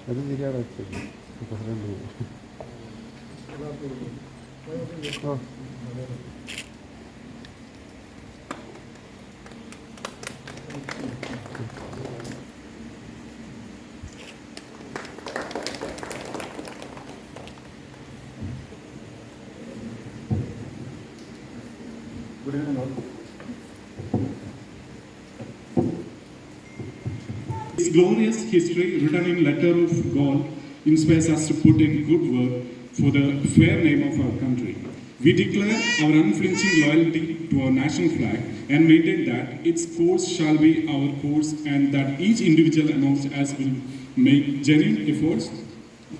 അത് ശരിയാണ് വെച്ചത് president. Its glorious history, written in letter of gold, inspires us to put in good work for the fair name of our country. We declare our unflinching loyalty to our national flag and maintain that its course shall be our course, and that each individual amongst us will make genuine efforts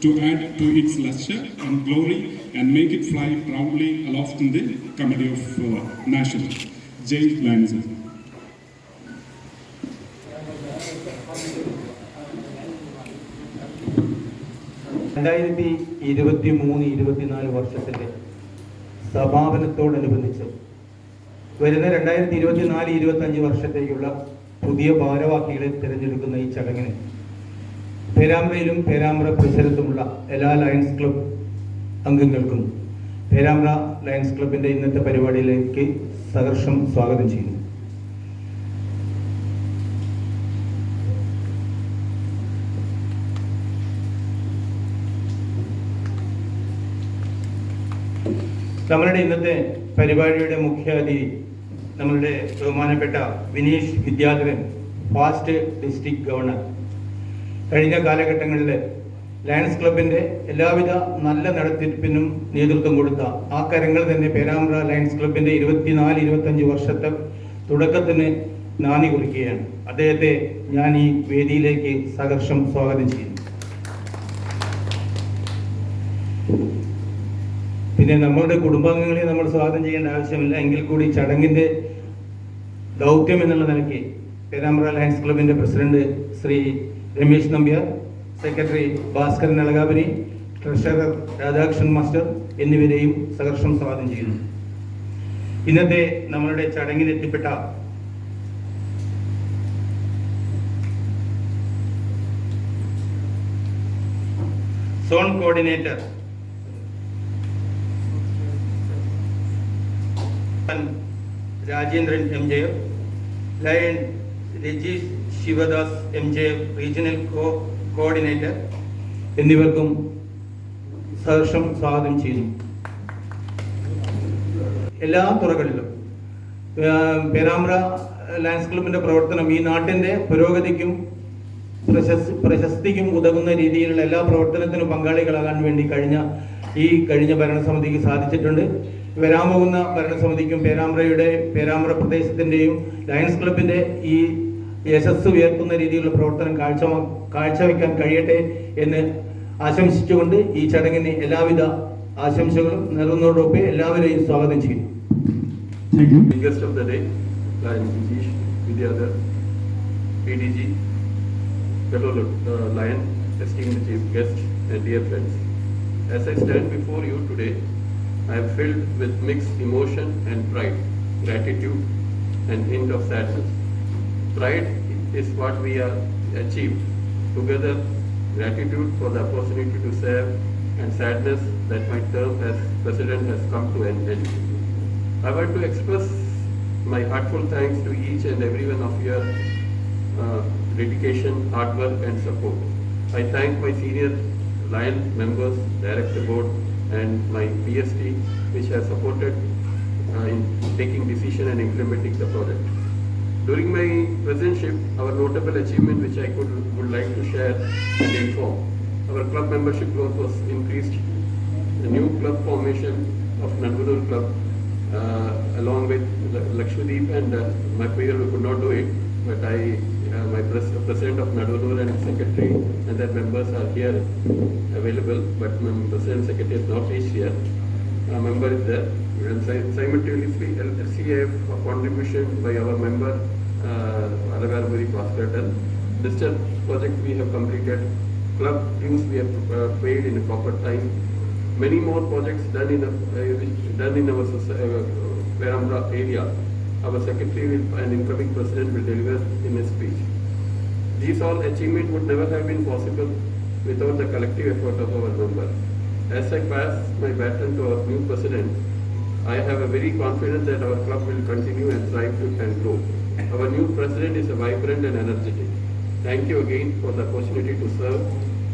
to add to its luster and glory and make it fly proudly aloft in the Committee of National. Jai Lanza. രണ്ടായിരത്തി 23-24 വർഷത്തിൻ്റെ സമാപനത്തോടനുബന്ധിച്ച് വരുന്ന 2024-25 വർഷത്തേക്കുള്ള പുതിയ ഭാരവാഹികളെ തിരഞ്ഞെടുക്കുന്ന ഈ ചടങ്ങിന് പേരാമ്പ്രയിലും പേരാമ്പ്ര പരിസരത്തുമുള്ള എല്ലാ ലയൺസ് ക്ലബ് അംഗങ്ങൾക്കും പേരാമ്പ്ര ലയൺസ് ക്ലബിൻ്റെ ഇന്നത്തെ പരിപാടിയിലേക്ക് സഹർഷം സ്വാഗതം ചെയ്യുന്നു. നമ്മളുടെ ഇന്നത്തെ പരിപാടിയുടെ മുഖ്യ അതിഥി നമ്മളുടെ ബഹുമാനപ്പെട്ട Vineesh Vidyadharan, fast district governor. കഴിഞ്ഞ കാലഘട്ടങ്ങളിൽ ലയൺസ് ക്ലബിൻ്റെ എല്ലാവിധ നല്ല നടത്തിപ്പിനും നേതൃത്വം കൊടുത്ത ആ കരങ്ങൾ തന്നെ പേരാമ്പ്ര ലയൺസ് ക്ലബിൻ്റെ 24-25 വർഷത്തെ തുടക്കത്തിന് നാന്ദി കുറിക്കുകയാണ്. അദ്ദേഹത്തെ ഞാൻ ഈ വേദിയിലേക്ക് സഹർഷം സ്വാഗതം ചെയ്യുന്നു. പിന്നെ നമ്മളുടെ കുടുംബാംഗങ്ങളെ നമ്മൾ സ്വാഗതം ചെയ്യേണ്ട ആവശ്യമില്ല, എങ്കിൽ കൂടി ചടങ്ങിൻ്റെ ദൗത്യം എന്നുള്ള നിലയ്ക്ക് പേരാമ്പ്ര ലയൺസ് ക്ലബിൻ്റെ president Shri Ramesh Nambiar, secretary Bhaskaran Alakapuri, treasurer Radhakrishnan master എന്നിവരെയും സഹർഷം സ്വാഗതം ചെയ്യുന്നു. ഇന്നത്തെ നമ്മളുടെ ചടങ്ങിനെത്തിപ്പെട്ട zone coordinator Rajendran MJF, lion Rajeesh Sivadas MJF regional coordinator എന്നിവർക്കും സഹർഷം സ്വാഗതം ചെയ്യുന്നു. എല്ലാ തുറകളിലും പേരാമ്പ്ര ലയൺസ് ക്ലബിൻ്റെ പ്രവർത്തനം ഈ നാട്ടിൻ്റെ പുരോഗതിക്കും പ്രശസ്തിക്കും ഉതകുന്ന രീതിയിലുള്ള എല്ലാ പ്രവർത്തനത്തിനും പങ്കാളികളാകാൻ വേണ്ടി കഴിഞ്ഞ ഭരണസമിതിക്ക് സാധിച്ചിട്ടുണ്ട്. വരാൻ പോകുന്ന ഭരണസമിതിക്കും പേരാമ്പ്ര പ്രദേശത്തിൻ്റെയും ലയൺസ് ക്ലബിൻ്റെ ഈ യശസ് ഉയർത്തുന്ന രീതിയിലുള്ള പ്രവർത്തനം കാഴ്ചവെക്കാൻ കഴിയട്ടെ എന്ന് ആശംസിച്ചുകൊണ്ട് ഈ ചടങ്ങിന് എല്ലാവിധ ആശംസകളും നൽകുന്നതോടൊപ്പം എല്ലാവരെയും സ്വാഗതം ചെയ്യുന്നു. Guest of the day, Lion Vinesh Vidyadhar, PDG, fellow Lion, esteemed chief guest, and dear friends. As I stand before you today, I am filled with mixed emotion and pride, gratitude, and hint of sadness. Pride is what we have achieved together, gratitude for the opportunity to serve, and sadness that my term as president has come to an end. I want to express my heartfelt thanks to each and every one of your dedication, hard work, and support. I thank my senior Lion members, Director Board, and my PST, which has supported in taking decision and implementing the project. During my presidentship, our notable achievement which I would like to share and inform, our club membership growth was increased. The new club formation of Nadvanur Club along with Lakshmadeep and my peer who could not do it, but my president of Nadvanur and secretary and their members are here available, but my president and secretary has not reached here. A member is there. And simultaneously, LCAF contribution by our member Alagarpuri Bhaskar. Digital project we have completed. Club dues we have paid in a proper time. Many more projects done in our Perambra area. Our secretary and incoming president will deliver in his speech. These all achievements would never have been possible without the collective effort of our member. As I pass my baton to our new president, I have a very confidence that our club will continue and thrive and grow. Our new president is a vibrant and energetic. Thank you again for the opportunity to serve.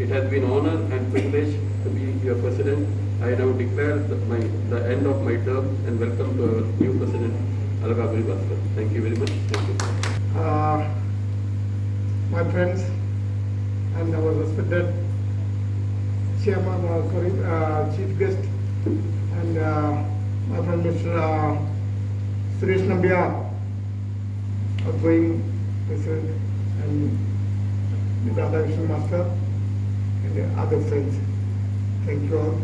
It has been honor and privilege to be your president. I now declare the end of my term and welcome to our new president, Alagarpuri Bhaskar. Thank you very much. Thank you. My friends and our respected chairman, chief guest, and my friend Mr. Suresh Nambiar, outgoing president, and Radhakrishnan Master, and the other friends. Thank you all.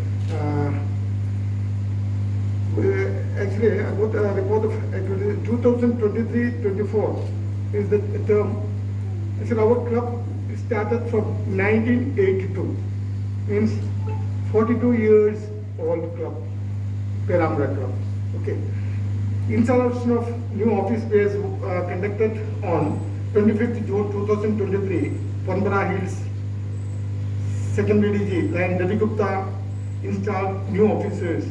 Actually, I got a report of 2023-24 is the term. Actually, our club started from 1982, means 42 years old club, Perambra Club. Okay. Installation of new office space conducted on 25th June 2023, Panbara Hills, 2nd BDG, Lion Devi Gupta installed new offices.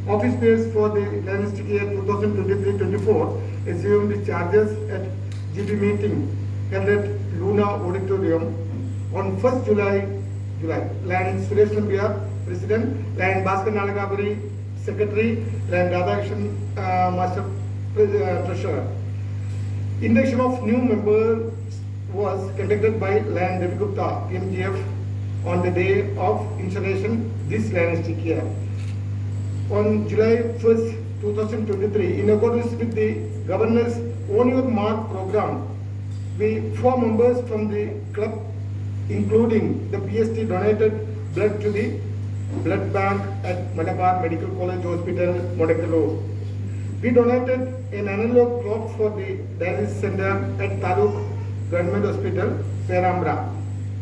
Office space for the dynastic year 2023-24 assumed charges at GB meeting held at Luna Auditorium on 1st July. Lion Suresh Nambiar, President, Lion Bhaskar Alagarpuri, Secretary, Lion Radhakrishnan Master, Treasurer. Induction of new members was conducted by Lion Devi Gupta, PMGF, on the day of installation this dynastic year. On July 1st, 2023, in accordance with the Governor's Own Your Mark program, we 4 members from the club, including the PST, donated blood to the blood bank at Malabar Medical College Hospital, Modakalo. We donated an analog clock for the dialysis center at Taluk Government Hospital, Perambra,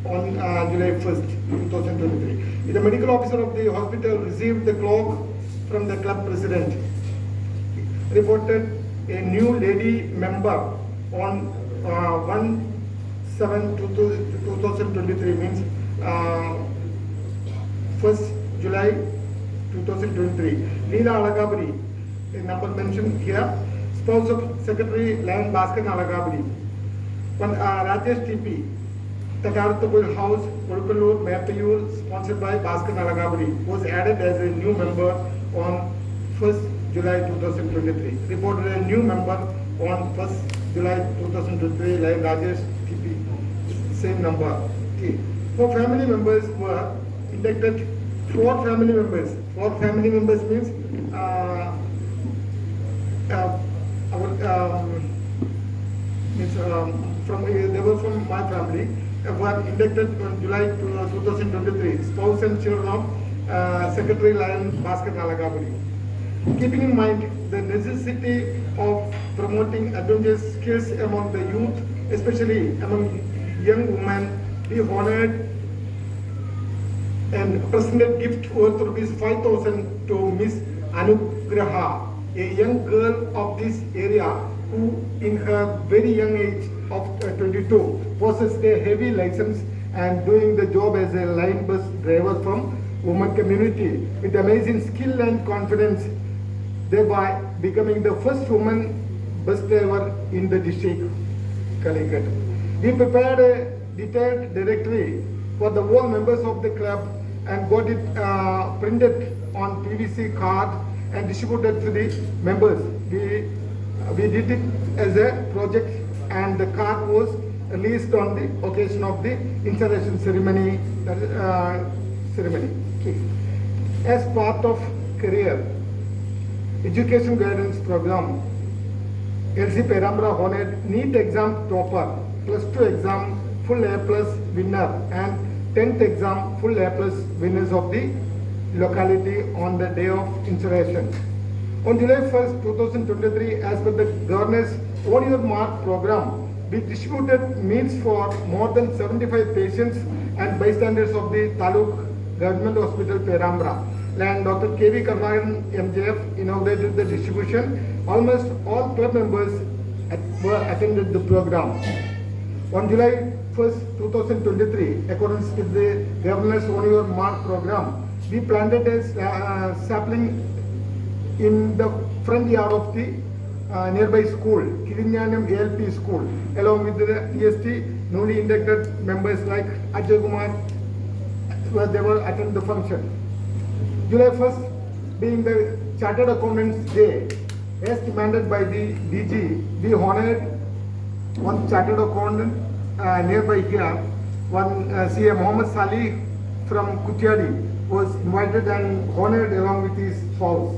on July 1st, 2023. The medical officer of the hospital received the clock from the club president. Reported a new lady member on 1/7/2023, means 1st July 2023. Leela Alagarpuri, a number mentioned here, spouse of Secretary Lion Bhaskar Alagarpuri. Rajesh TP, Takarthapur House, Kodukallur, Mayapayur, sponsored by Bhaskar Alagarpuri, was added as a new member on 1st July 2023. Reported a new member on 1st July 2023, like Rajesh TP, same number. Okay. 4 family members were inducted. 4 family members. 4 family members means they were from my family. Were inducted on July 2023. Spouse and children of Secretary Lion Bhaskar Alagarpuri. Keeping in mind the necessity of promoting adventurous skills among the youth, especially among young women, we honored and presented gift worth ₹5,000 to Miss Anugraha, a young girl of this area who in her very young age of 22 possessed a heavy license and doing the job as a line bus driver from women community with amazing skill and confidence, thereby becoming the first woman bus driver in the district, Calicut. We prepared a detailed directory for the all members of the club and got it printed on PVC card and distributed to the members. We did it as a project, and the card was released on the occasion of the installation ceremony. Okay. As part of career education guidance program, LC Perambra honored NEET exam topper, +2 exam full A+ winner, and 10th exam full A+ winners of the locality on the day of installation. On July 1st, 2023, as per the Governor's On Your Mark program, we distributed meals for more than 75 patients and bystanders of the Taluk Government Hospital, Perambra. And Dr. K.V. Karnagaran, MJF, inaugurated the distribution. Almost all club members attended the program. On July 1st, 2023, accordance with the Governor's On Your Mark program, we planted a sapling in the front yard of the nearby school, Kirinyanam ALP school, along with the TST newly inducted members like Ajay Kumar, where they were attend the function. July 1st being the Chartered Accountants Day, as demanded by the DG, we honored one Chartered Accountant nearby here, one CA Mohammed Salih from Kutiadi was invited and honored along with his spouse.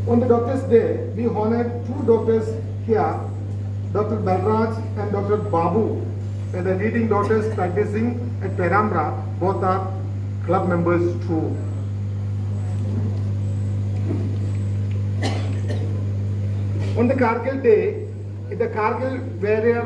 On the Doctors' Day, we honored 2 doctors here, Dr. Balraj and Dr. Babu, the leading doctors practicing at Perambra. Both are club members too. On the Kargil Day, the Kargil warrior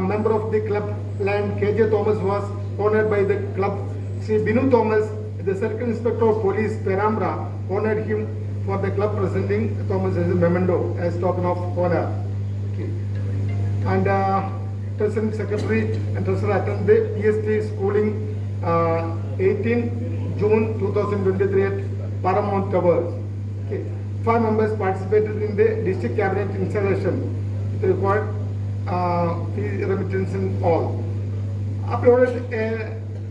member of the club, Lion KJ Thomas, was honored by the club. Sri Binu Thomas, the Circle Inspector of Police, Perambra, honored him for the club presenting Thomas as a memento, as token of honor. Okay. And President, Secretary and Treasurer attended the PST schooling 18 June 2023 at Paramount Towers. Okay. 5 members participated in the district cabinet installation. It required fee remittance and all.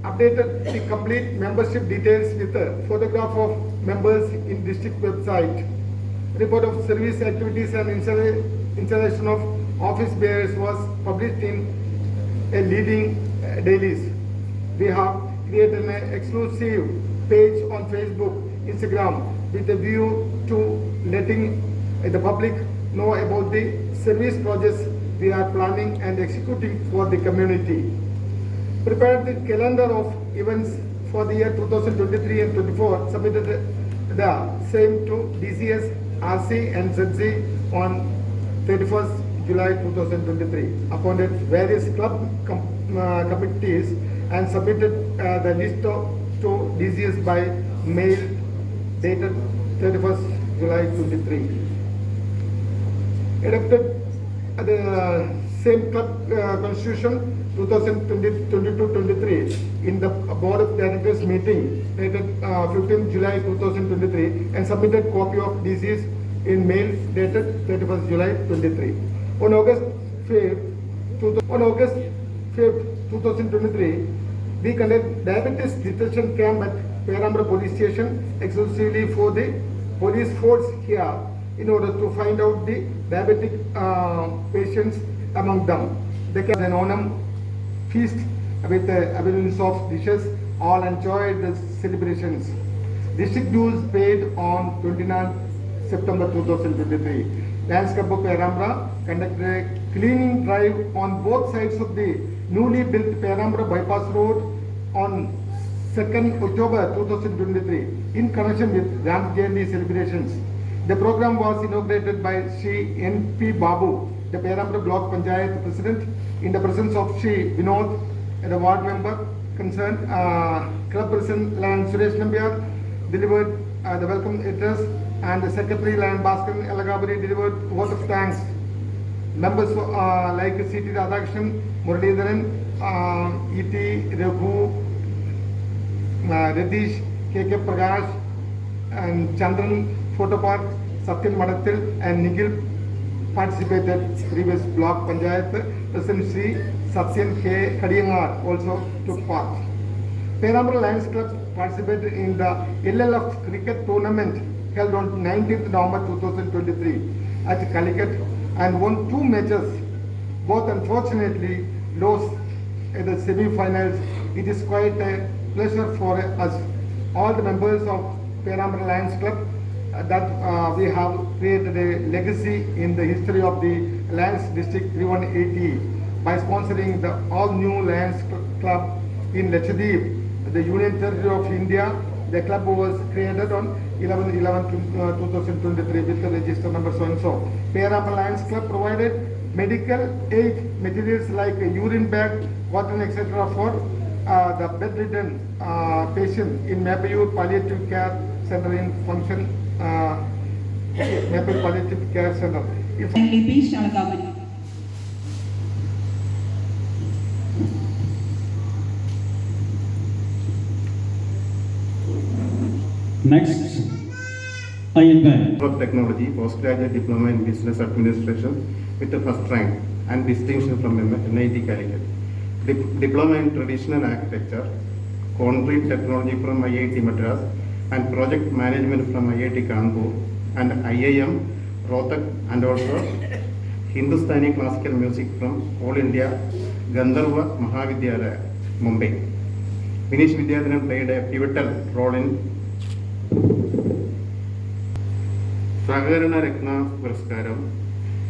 Updated the complete membership details with a photograph of members in district website. Report of service activities and installation of office bearers was published in a leading dailies. We have created an exclusive page on Facebook, Instagram, with a view to letting the public know about the service projects we are planning and executing for the community. Prepared the calendar of events for the year 2023 and 24, submitted the same to DCS, RC and ZC on 31st July 2023. Appointed various club committees and submitted the list to DCS by mail dated 31st July 23. Adopted the same club constitution 2022-23 in the Board of Directors meeting dated 15th July 2023 and submitted copy of DCs in mail dated 31st July 23. On August 5th, 2023, we conducted diabetes detection camp at Perambra Police Station exclusively for the police force here in order to find out the diabetic patients among them. They can an Onam feast with abundance of dishes. All enjoyed the celebrations. District dues paid on 29 September 2023. Lions Club of Perambra conducted a cleaning drive on both sides of the newly built Perambra bypass road on 2nd October 2023 in connection with Grand Jayanti celebrations. The program was inaugurated by Shri N.P. Babu, the Perambra Block Panchayat President, in the presence of Shri Vinod, the ward member concerned. Club President Lion Suresh Nambiar delivered the welcome address, and the Secretary Lion Bhaskaran Elagabari delivered vote of thanks. Members like C.T. Radhakrishnan, Muralidharan, E.T. Raghu, Radish, K.K. Prakash, and Chandran Photopark, Satyan Madathil, and Nigil participated. Previous block Panchayat President Sri Satyan K. Kadiyangar also took part. Perambra Lions Club participated in the LLF cricket tournament held on 19th November 2023 at Calicut and won 2 matches. Both unfortunately lost at the semi-finals. It is quite a pleasure for us, all the members of Perambra Lions Club, that we have created a legacy in the history of the Lions District 3180 by sponsoring the all-new Lions Club in Lakshadweep, the Union Territory of India. The club was created on 11/11/2023 with the register number so-and-so. Perambra Lions Club provided medical aid materials like a urine bag, cotton, etc. for the bedridden patient in Mapayur Palliative Care Center in function. Mapayur Palliative Care Center. Next, INBAN. of Technology, Postgraduate Diploma in Business Administration with the first rank and distinction from NIT Calicut. Diploma in Traditional Architecture, Concrete Technology from IIT Madras and Project Management from IIT Kanpur and IIM Rohtak, and also Hindustani Classical Music from All India Gandharva Mahavidyalaya, Mumbai. Vinesh Vidyadharan played a pivotal role in Sagarana Ratna Puraskaram,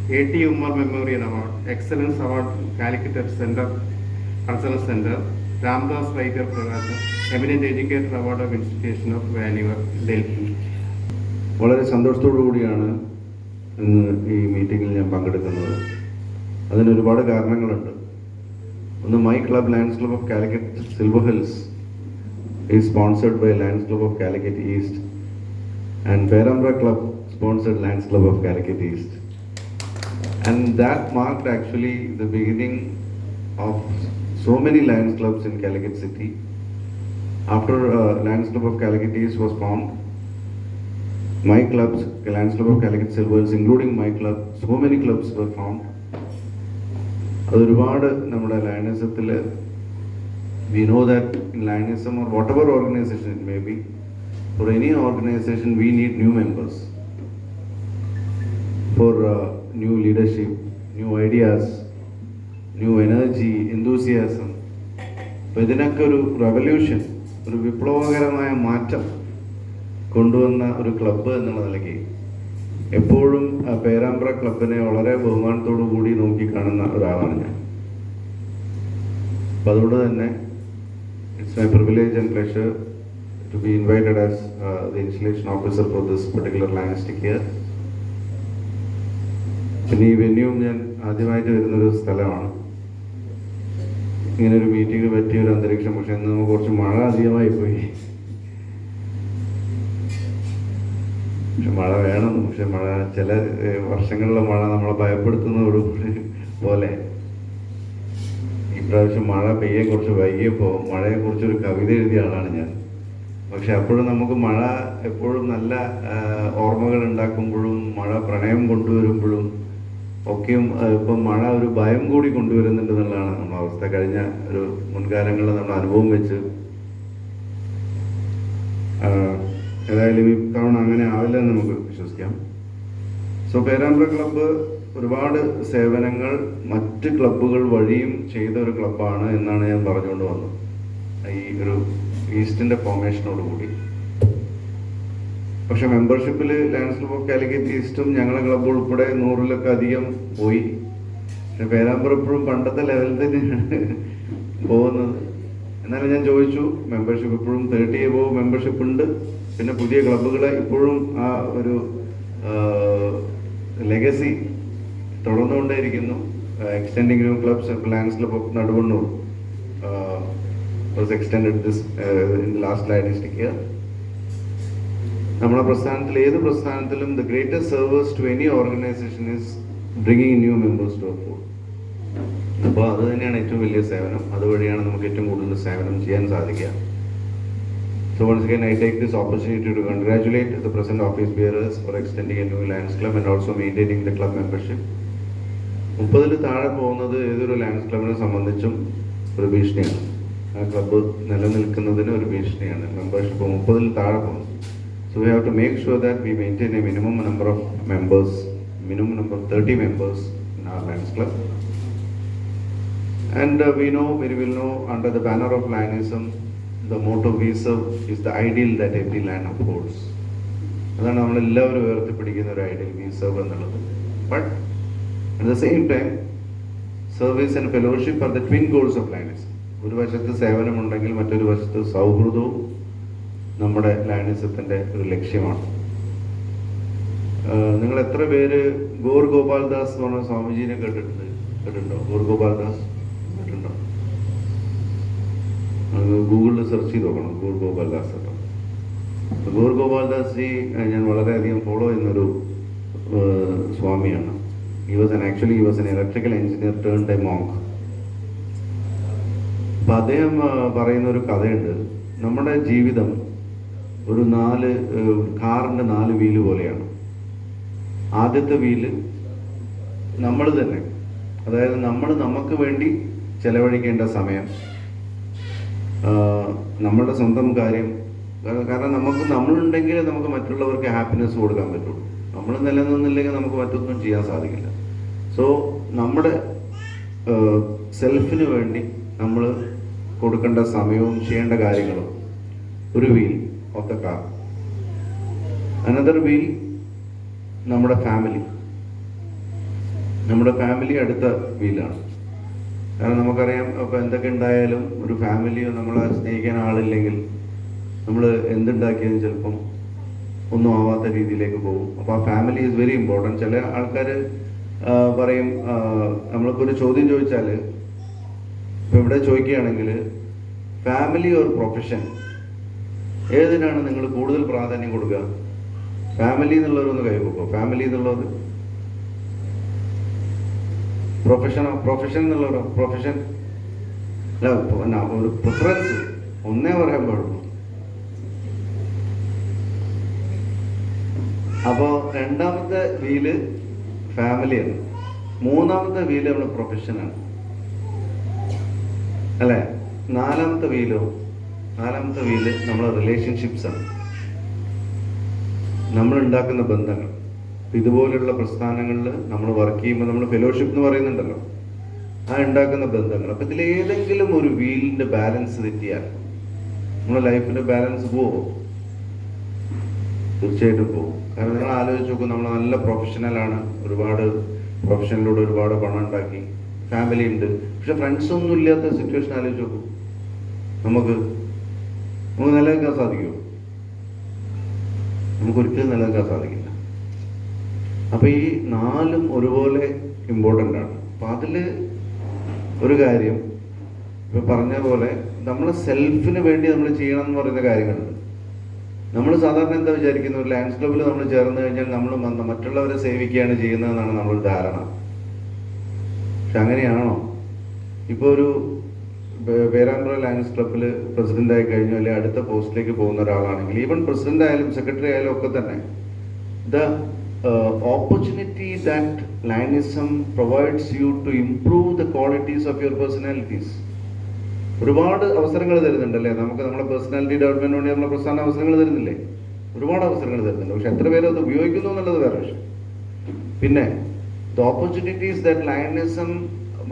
A.T. Umar Memorial Award, Excellence Award, Calicut Center, Cultural Center, Ramdas Vaikar Pragasa, Eminent Educator Award of Institution of Value, Delhi. വളരെ സന്തോഷത്തോടു കൂടിയാണ് ഇന്ന് ഈ മീറ്റിങ്ങിൽ ഞാൻ പങ്കെടുക്കുന്നത്. അതിന് ഒരുപാട് കാരണങ്ങളുണ്ട്. ഒന്ന്, my club Lions club of Calicut Silver Hills is sponsored by Lions club of Calicut East and Perambra club sponsored Lions Club of Calicut East, and that marked actually the beginning of so many Lions Clubs in Calicut City. After Lions Club of Calicut East was formed, my clubs, Lions Club of Calicut Silvers, including my club, so many clubs were formed. ഒരുപാട് നമ്മുടെ ലയണിസത്തിൽ we know that in Lionism or whatever organization it may be, for any organization we need new members. For new leadership, new ideas, new energy, enthusiasm. അപ്പോൾ ഇതിനൊക്കെ ഒരു revolution, ഒരു വിപ്ലവകരമായ മാറ്റം കൊണ്ടുവന്ന ഒരു ക്ലബ്ബ് എന്നുള്ള നിലയ്ക്ക് എപ്പോഴും പേരാമ്പ്ര ക്ലബിനെ വളരെ ബഹുമാനത്തോടു കൂടി നോക്കിക്കാണുന്ന ഒരാളാണ് ഞാൻ. അപ്പോൾ അതുകൊണ്ട് തന്നെ it's my privilege and pleasure to be invited as the installation officer for this particular lionistic year. പിന്നെ ഈ വെന്യൂവും ഞാൻ ആദ്യമായിട്ട് വരുന്നൊരു സ്ഥലമാണ്. ഇങ്ങനൊരു മീറ്റിംഗ് പറ്റിയൊരു അന്തരീക്ഷം. പക്ഷെ ഇന്ന് നമുക്ക് കുറച്ച് മഴ അധികമായി പോയി. പക്ഷെ മഴ വേണം. പക്ഷെ മഴ ചില വർഷങ്ങളിലെ മഴ നമ്മളെ ഭയപ്പെടുത്തുന്നതോടു പോലെ ഇപ്രാവശ്യം മഴ പെയ്യാൻ കുറച്ച് വൈകിയപ്പോൾ മഴയെക്കുറിച്ചൊരു കവിത എഴുതിയ ആളാണ് ഞാൻ. പക്ഷെ അപ്പോഴും നമുക്ക് മഴ എപ്പോഴും നല്ല ഓർമ്മകൾ ഉണ്ടാക്കുമ്പോഴും മഴ പ്രണയം കൊണ്ടുവരുമ്പോഴും ഒക്കെയും ഇപ്പം മഴ ഒരു ഭയം കൂടി കൊണ്ടുവരുന്നുണ്ട് എന്നുള്ളതാണ് നമ്മുടെ അവസ്ഥ. കഴിഞ്ഞ ഒരു മുൻകാലങ്ങളിൽ നമ്മുടെ അനുഭവം വെച്ച് ഏതായാലും ഇത്തവണ അങ്ങനെ ആവില്ലെന്ന് നമുക്ക് വിശ്വസിക്കാം. സോ പേരാമ്പ്ര ക്ലബ്ബ് ഒരുപാട് സേവനങ്ങൾ മറ്റ് ക്ലബ്ബുകൾ വഴിയും ചെയ്ത ഒരു ക്ലബ്ബാണ് എന്നാണ് ഞാൻ പറഞ്ഞുകൊണ്ട് വന്നത് ഈ ഒരു ഈസ്റ്റിൻ്റെ ഫോർമേഷനോടുകൂടി. പക്ഷെ മെമ്പർഷിപ്പിൽ ലയൺസ് ക്ലബ് ഓഫ് കാലിക്കറ്റ് ഈസ്റ്റും ഞങ്ങളുടെ ക്ലബ്ബ് ഉൾപ്പെടെ 100-ലൊക്കെ അധികം പോയി. പക്ഷെ പേരാമ്പ്ര ഇപ്പോഴും പണ്ടത്തെ ലെവലിൽ തന്നെയാണ് പോകുന്നത്. എന്നാലും ഞാൻ ചോദിച്ചു, മെമ്പർഷിപ്പ് ഇപ്പോഴും 30 എബോവ് മെമ്പർഷിപ്പ് ഉണ്ട്. പിന്നെ പുതിയ ക്ലബ്ബുകളെ ഇപ്പോഴും ആ ഒരു ലെഗസി തുടർന്നുകൊണ്ടേയിരിക്കുന്നു. Extending new clubs, lions club of Naduvannur was extended this in the last Lionstic year. നമ്മുടെ പ്രസ്ഥാനത്തിൽ ഏത് പ്രസ്ഥാനത്തിലും the greatest service to any organization is bringing new members to a fold. അപ്പോൾ അത് തന്നെയാണ് ഏറ്റവും വലിയ സേവനം. അതുവഴിയാണ് നമുക്ക് ഏറ്റവും കൂടുതൽ സേവനം ചെയ്യാൻ സാധിക്കുക. So once again I take this opportunity to congratulate the present office bearers for extending a new Lions Club and also maintaining the club membership. 30-ൽ താഴെ പോകുന്നത് ഏതൊരു ലയൺസ് ക്ലബിനെ സംബന്ധിച്ചും ഒരു ഭീഷണിയാണ്. ആ ക്ലബ്ബ് നിലനിൽക്കുന്നതിന് ഒരു ഭീഷണിയാണ്. മെമ്പർഷിപ്പ് 30-ൽ താഴെ പോകുന്നു. So we have to make sure that we maintain a minimum number of members, minimum number of 30 members in our Lions Club. And we will know under the banner of Lionism, the motto we serve is the ideal that every lion upholds. അതാണ് നമ്മളെല്ലാവരും ഉയർത്തിപ്പിടിക്കുന്ന ഒരു ideal V serve എന്നുള്ളത്. But at the same time service and fellowship are the twin goals of ലയണിസം. ഒരു വശത്ത് സേവനമുണ്ടെങ്കിൽ മറ്റൊരു വശത്ത് സൗഹൃദവും നമ്മുടെ ലയണിസത്തിൻ്റെ ഒരു ലക്ഷ്യമാണ്. നിങ്ങൾ എത്ര പേര് ഗോർ ഗോപാൽദാസ് എന്ന് പറഞ്ഞ സ്വാമിജീനെ കേട്ടിട്ടുണ്ടോ? ഗോർ ഗോപാൽദാസ് കേട്ടിട്ടുണ്ടോ? ഗൂഗിളിൽ സെർച്ച് ചെയ്ത് നോക്കണം, ഗോർ ഗോപാൽദാസ് കേട്ടോ. ഗോർ ഗോപാൽദാസ് ജി ഞാൻ വളരെയധികം ഫോളോ ചെയ്യുന്നൊരു സ്വാമിയാണ്. he was an electrical engineer turned a monk. അപ്പം അദ്ദേഹം പറയുന്ന ഒരു കഥയുണ്ട്. നമ്മുടെ ജീവിതം ഒരു കാറിൻ്റെ 4 വീല് പോലെയാണ്. ആദ്യത്തെ വീല് നമ്മൾ തന്നെ, അതായത് നമുക്ക് വേണ്ടി ചെലവഴിക്കേണ്ട സമയം, നമ്മളുടെ സ്വന്തം കാര്യം. കാരണം നമ്മളുണ്ടെങ്കിൽ നമുക്ക് മറ്റുള്ളവർക്ക് ഹാപ്പിനെസ് കൊടുക്കാൻ പറ്റുള്ളൂ. നമ്മൾ നിലനിന്നില്ലെങ്കിൽ നമുക്ക് മറ്റൊന്നും ചെയ്യാൻ സാധിക്കില്ല. സോ നമ്മുടെ സെൽഫിന് വേണ്ടി നമ്മൾ കൊടുക്കേണ്ട സമയവും ചെയ്യേണ്ട കാര്യങ്ങളും ഒരു wheel of the car. Another wheel നമ്മുടെ ഫാമിലി അടുത്ത വീലാണ്. കാരണം നമുക്കറിയാം, അപ്പോൾ എന്തൊക്കെ ഉണ്ടായാലും ഒരു ഫാമിലിയോ നമ്മളെ സ്നേഹിക്കാൻ ആളില്ലെങ്കിൽ നമ്മൾ എന്തുണ്ടാക്കിയതും ചിലപ്പം ഒന്നും ആവാത്ത രീതിയിലേക്ക് പോകും. അപ്പോൾ ആ ഫാമിലി ഈസ് വെരി ഇമ്പോർട്ടൻറ്റ്. ചില ആൾക്കാർ പറയും, നമ്മൾക്കൊരു ചോദ്യം ചോദിച്ചാൽ, ഇപ്പോൾ ഇവിടെ ചോദിക്കുകയാണെങ്കിൽ ഫാമിലി ഓർ പ്രൊഫഷൻ ഏതിനാണ് നിങ്ങൾ കൂടുതൽ പ്രാധാന്യം കൊടുക്കുക? ഫാമിലി എന്നുള്ളവരൊന്ന് കൈവെക്കോ. ഫാമിലി എന്നുള്ളത് പ്രൊഫഷൻ എന്നുള്ളവരോ? പ്രൊഫഷൻ അല്ല, ഒരു പ്രിഫറൻസ് ഒന്നേ പറയാൻ പാടുള്ളൂ. അപ്പോൾ രണ്ടാമത്തെ വീല് ഫാമിലിയാണ്, മൂന്നാമത്തെ വീല് നമ്മുടെ പ്രൊഫഷനാണ് അല്ലേ? നാലാമത്തെ വീല് നമ്മളെ റിലേഷൻഷിപ്സാണ്, നമ്മൾ ഉണ്ടാക്കുന്ന ബന്ധങ്ങൾ. ഇതുപോലുള്ള പ്രസ്ഥാനങ്ങളിൽ നമ്മൾ വർക്ക് ചെയ്യുമ്പോൾ നമ്മൾ ഫെലോഷിപ്പ് എന്ന് പറയുന്നുണ്ടല്ലോ, ആ ഉണ്ടാക്കുന്ന ബന്ധങ്ങൾ. അപ്പം ഇതിലേതെങ്കിലും ഒരു വീലിൻ്റെ ബാലൻസ് തെറ്റിയാൽ നമ്മുടെ ലൈഫിൻ്റെ ബാലൻസ് പോവും, തീർച്ചയായിട്ടും പോകും. കാരണം നിങ്ങൾ ആലോചിച്ച് നോക്കും, നമ്മൾ നല്ല പ്രൊഫഷണലാണ്, പ്രൊഫഷനിലൂടെ ഒരുപാട് പണം ഉണ്ടാക്കി, ഫാമിലി ഉണ്ട്, പക്ഷെ ഫ്രണ്ട്സൊന്നും ഇല്ലാത്ത സിറ്റുവേഷൻ ആലോചിച്ച് നോക്കും. നമുക്ക് നിലനിൽക്കാൻ സാധിക്കുമോ? നമുക്കൊരിക്കലും നിലനിൽക്കാൻ സാധിക്കില്ല. അപ്പം ഈ 4 ഒരുപോലെ ഇമ്പോർട്ടൻ്റ് ആണ്. അപ്പം അതിൽ ഒരു കാര്യം ഇപ്പം പറഞ്ഞ പോലെ നമ്മളെ സെൽഫിന് വേണ്ടി നമ്മൾ ചെയ്യണം എന്ന് പറയുന്ന കാര്യങ്ങളുണ്ട്. നമ്മൾ സാധാരണ എന്താ വിചാരിക്കുന്നത്, ഒരു ലയൺസ് ക്ലബ്ബിൽ നമ്മൾ ചേർന്ന് കഴിഞ്ഞാൽ നമ്മൾ മറ്റുള്ളവരെ സേവിക്കുകയാണ് ചെയ്യുന്നതെന്നാണ് നമ്മളൊരു ധാരണ. പക്ഷെ അങ്ങനെയാണോ? ഇപ്പോൾ ഒരു പേരാമ്പ്ര ലയൺസ് ക്ലബ്ബിൽ പ്രസിഡൻ്റായി കഴിഞ്ഞു, അല്ലെങ്കിൽ അടുത്ത പോസ്റ്റിലേക്ക് പോകുന്ന ഒരാളാണെങ്കിൽ, ഈവൻ പ്രസിഡൻ്റ് ആയാലും സെക്രട്ടറി ആയാലും ഒക്കെ തന്നെ, the opportunity that ലയണിസം provides you to improve the qualities of your personalities. ഒരുപാട് അവസരങ്ങൾ തരുന്നുണ്ടല്ലേ നമുക്ക്, നമ്മുടെ പേഴ്സണാലിറ്റി ഡെവലപ്മെൻറ്റിന് വേണ്ടി നമ്മളെ പ്രസ്ഥാന അവസരങ്ങൾ തരുന്നില്ലേ? ഒരുപാട് അവസരങ്ങൾ തരുന്നുണ്ട്. പക്ഷെ എത്ര പേര് അത് ഉപയോഗിക്കുന്നു എന്നുള്ളത് വേറെ വിഷയം. പിന്നെ the opportunities that ലയണിസം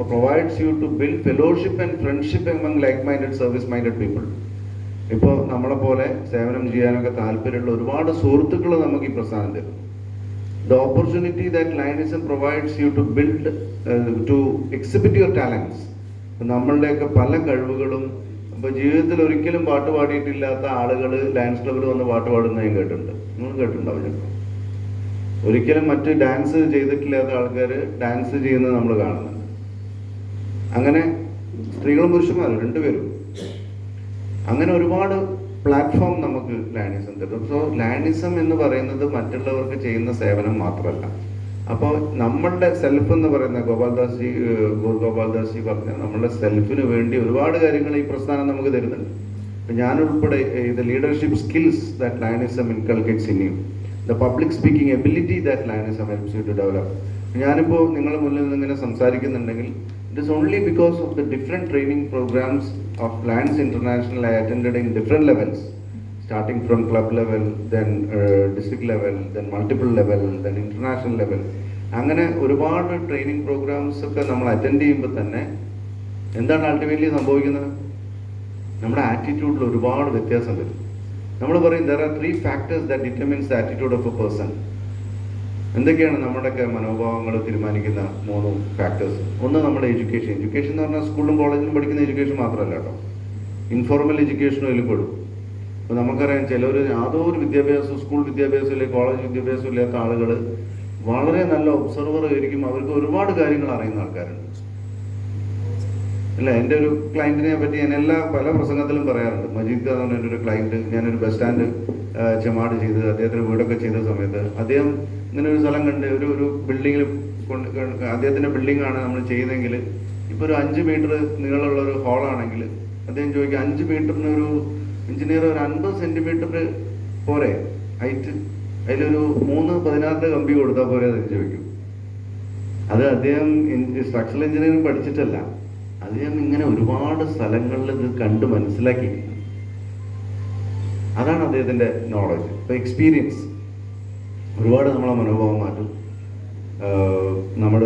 provides you to build fellowship and friendship among like minded service minded people. ഇപ്പോൾ നമ്മളെ പോലെ സേവനം ചെയ്യാനൊക്കെ താല്പര്യമുള്ള ഒരുപാട് സുഹൃത്തുക്കൾ നമുക്ക് ഈ പ്രസ്ഥാനം തരും. The opportunity that ലയണിസം provides you to build to exhibit your talents. നമ്മളുടെയൊക്കെ പല കഴിവുകളും, ഇപ്പോൾ ജീവിതത്തിൽ ഒരിക്കലും പാട്ട് പാടിയിട്ടില്ലാത്ത ആളുകൾ ഡാൻസ് ക്ലബ്ബിൽ വന്ന് പാട്ട് പാടുന്നത് ഞാൻ കേട്ടിട്ടുണ്ട്. നിങ്ങൾ കേട്ടിട്ടുണ്ടാവും ചിലപ്പോൾ. ഒരിക്കലും മറ്റ് ഡാൻസ് ചെയ്തിട്ടില്ലാത്ത ആൾക്കാർ ഡാൻസ് ചെയ്യുന്നത് നമ്മൾ കാണുന്നുണ്ട്. അങ്ങനെ സ്ത്രീകളും പുരുഷന്മാരും രണ്ടുപേരും. അങ്ങനെ ഒരുപാട് പ്ലാറ്റ്ഫോം നമുക്ക് ലയണിസം തരും. സോ ലയണിസം എന്ന് പറയുന്നത് മറ്റുള്ളവർക്ക് ചെയ്യുന്ന സേവനം മാത്രമല്ല. അപ്പോൾ നമ്മളുടെ സെൽഫ് എന്ന് പറയുന്ന ഗോപാൽദാസ് ജി പറഞ്ഞ നമ്മളുടെ സെൽഫിന് വേണ്ടി ഒരുപാട് കാര്യങ്ങൾ ഈ പ്രസ്ഥാനം നമുക്ക് തരുന്നുണ്ട്. അപ്പം ഞാനുൾപ്പെടെ the leadership skills that lionism inculcates in you, the public speaking ability that lionism helps you to develop. ഞാനിപ്പോൾ നിങ്ങളുടെ മുന്നിൽ നിന്ന് ഇങ്ങനെ സംസാരിക്കുന്നുണ്ടെങ്കിൽ It is only because of the different training programs of Lions International I attended in different levels, starting from club level, then district level, then multiple level, then international level. അങ്ങനെ ഒരുപാട് training programmes ഒക്കെ നമ്മൾ attend ചെയ്യുമ്പോൾ തന്നെ എന്താണ് ultimately സംഭവിക്കുന്നത്? നമ്മുടെ ആറ്റിറ്റ്യൂഡിൽ ഒരുപാട് വ്യത്യാസം വരും. നമ്മൾ പറയും there are 3 factors that determines the attitude of a person. എന്തൊക്കെയാണ് നമ്മുടെയൊക്കെ മനോഭാവങ്ങൾ തീരുമാനിക്കുന്ന 3 ഫാക്ടേഴ്സ്? ഒന്ന് നമ്മുടെ എഡ്യൂക്കേഷൻ. എഡ്യൂക്കേഷൻ എന്ന് പറഞ്ഞാൽ സ്കൂളിലും കോളേജിലും പഠിക്കുന്ന എഡ്യൂക്കേഷൻ മാത്രമല്ല കേട്ടോ, ഇൻഫോർമൽ എഡ്യൂക്കേഷനും അതിൽ പെടും. അപ്പോൾ നമുക്കറിയാം ചിലർ യാതൊരു വിദ്യാഭ്യാസം, സ്കൂൾ വിദ്യാഭ്യാസം ഇല്ല, കോളേജ് വിദ്യാഭ്യാസം ഇല്ലാത്ത ആളുകൾ വളരെ നല്ല ഒബ്സർവർ ആയിരിക്കും, അവർക്ക് ഒരുപാട് കാര്യങ്ങൾ അറിയുന്ന ആൾക്കാരുണ്ട്. അല്ല, എൻ്റെ ഒരു ക്ലയൻറ്റിനെ പറ്റി ഞാൻ പല പ്രസംഗത്തിലും പറയാറുണ്ട്. മജീദ് എന്ന് പറഞ്ഞ എൻ്റെ ഒരു ക്ലയൻറ്റ്, ഞാനൊരു ബസ് സ്റ്റാൻഡ് ചെമാട് ചെയ്ത് അദ്ദേഹത്തിന് വീടൊക്കെ ചെയ്ത സമയത്ത് അദ്ദേഹം ഇങ്ങനെ ഒരു സ്ഥലം കണ്ട് ഒരു ബിൽഡിങ്ങിൽ അദ്ദേഹത്തിൻ്റെ ബിൽഡിംഗാണ് നമ്മൾ ചെയ്യുന്നതെങ്കിൽ ഇപ്പോൾ ഒരു 5 മീറ്റർ നീളമുള്ള ഒരു ഹാളാണെങ്കിൽ അദ്ദേഹം ചോദിക്കും 5 മീറ്ററിന് ഒരു എഞ്ചിനീയർ ഒരു 50 സെൻറ്റിമീറ്റർ പോരെ ഹൈറ്റ്, അതിലൊരു 3/16 കമ്പി കൊടുത്താൽ പോരെ എന്ന് ചോദിക്കും. അത് അദ്ദേഹം സ്ട്രക്ചറൽ എഞ്ചിനീയറിംഗ് പഠിച്ചിട്ടല്ല, അദ്ദേഹം ഇങ്ങനെ ഒരുപാട് സ്ഥലങ്ങളിൽ ഇത് കണ്ട് മനസ്സിലാക്കിയിരിക്കുന്നു. അതാണ് അദ്ദേഹത്തിൻ്റെ നോളജ്. ഇപ്പോൾ എക്സ്പീരിയൻസ് ഒരുപാട് നമ്മളെ മനോഭാവം മാറ്റും. നമ്മൾ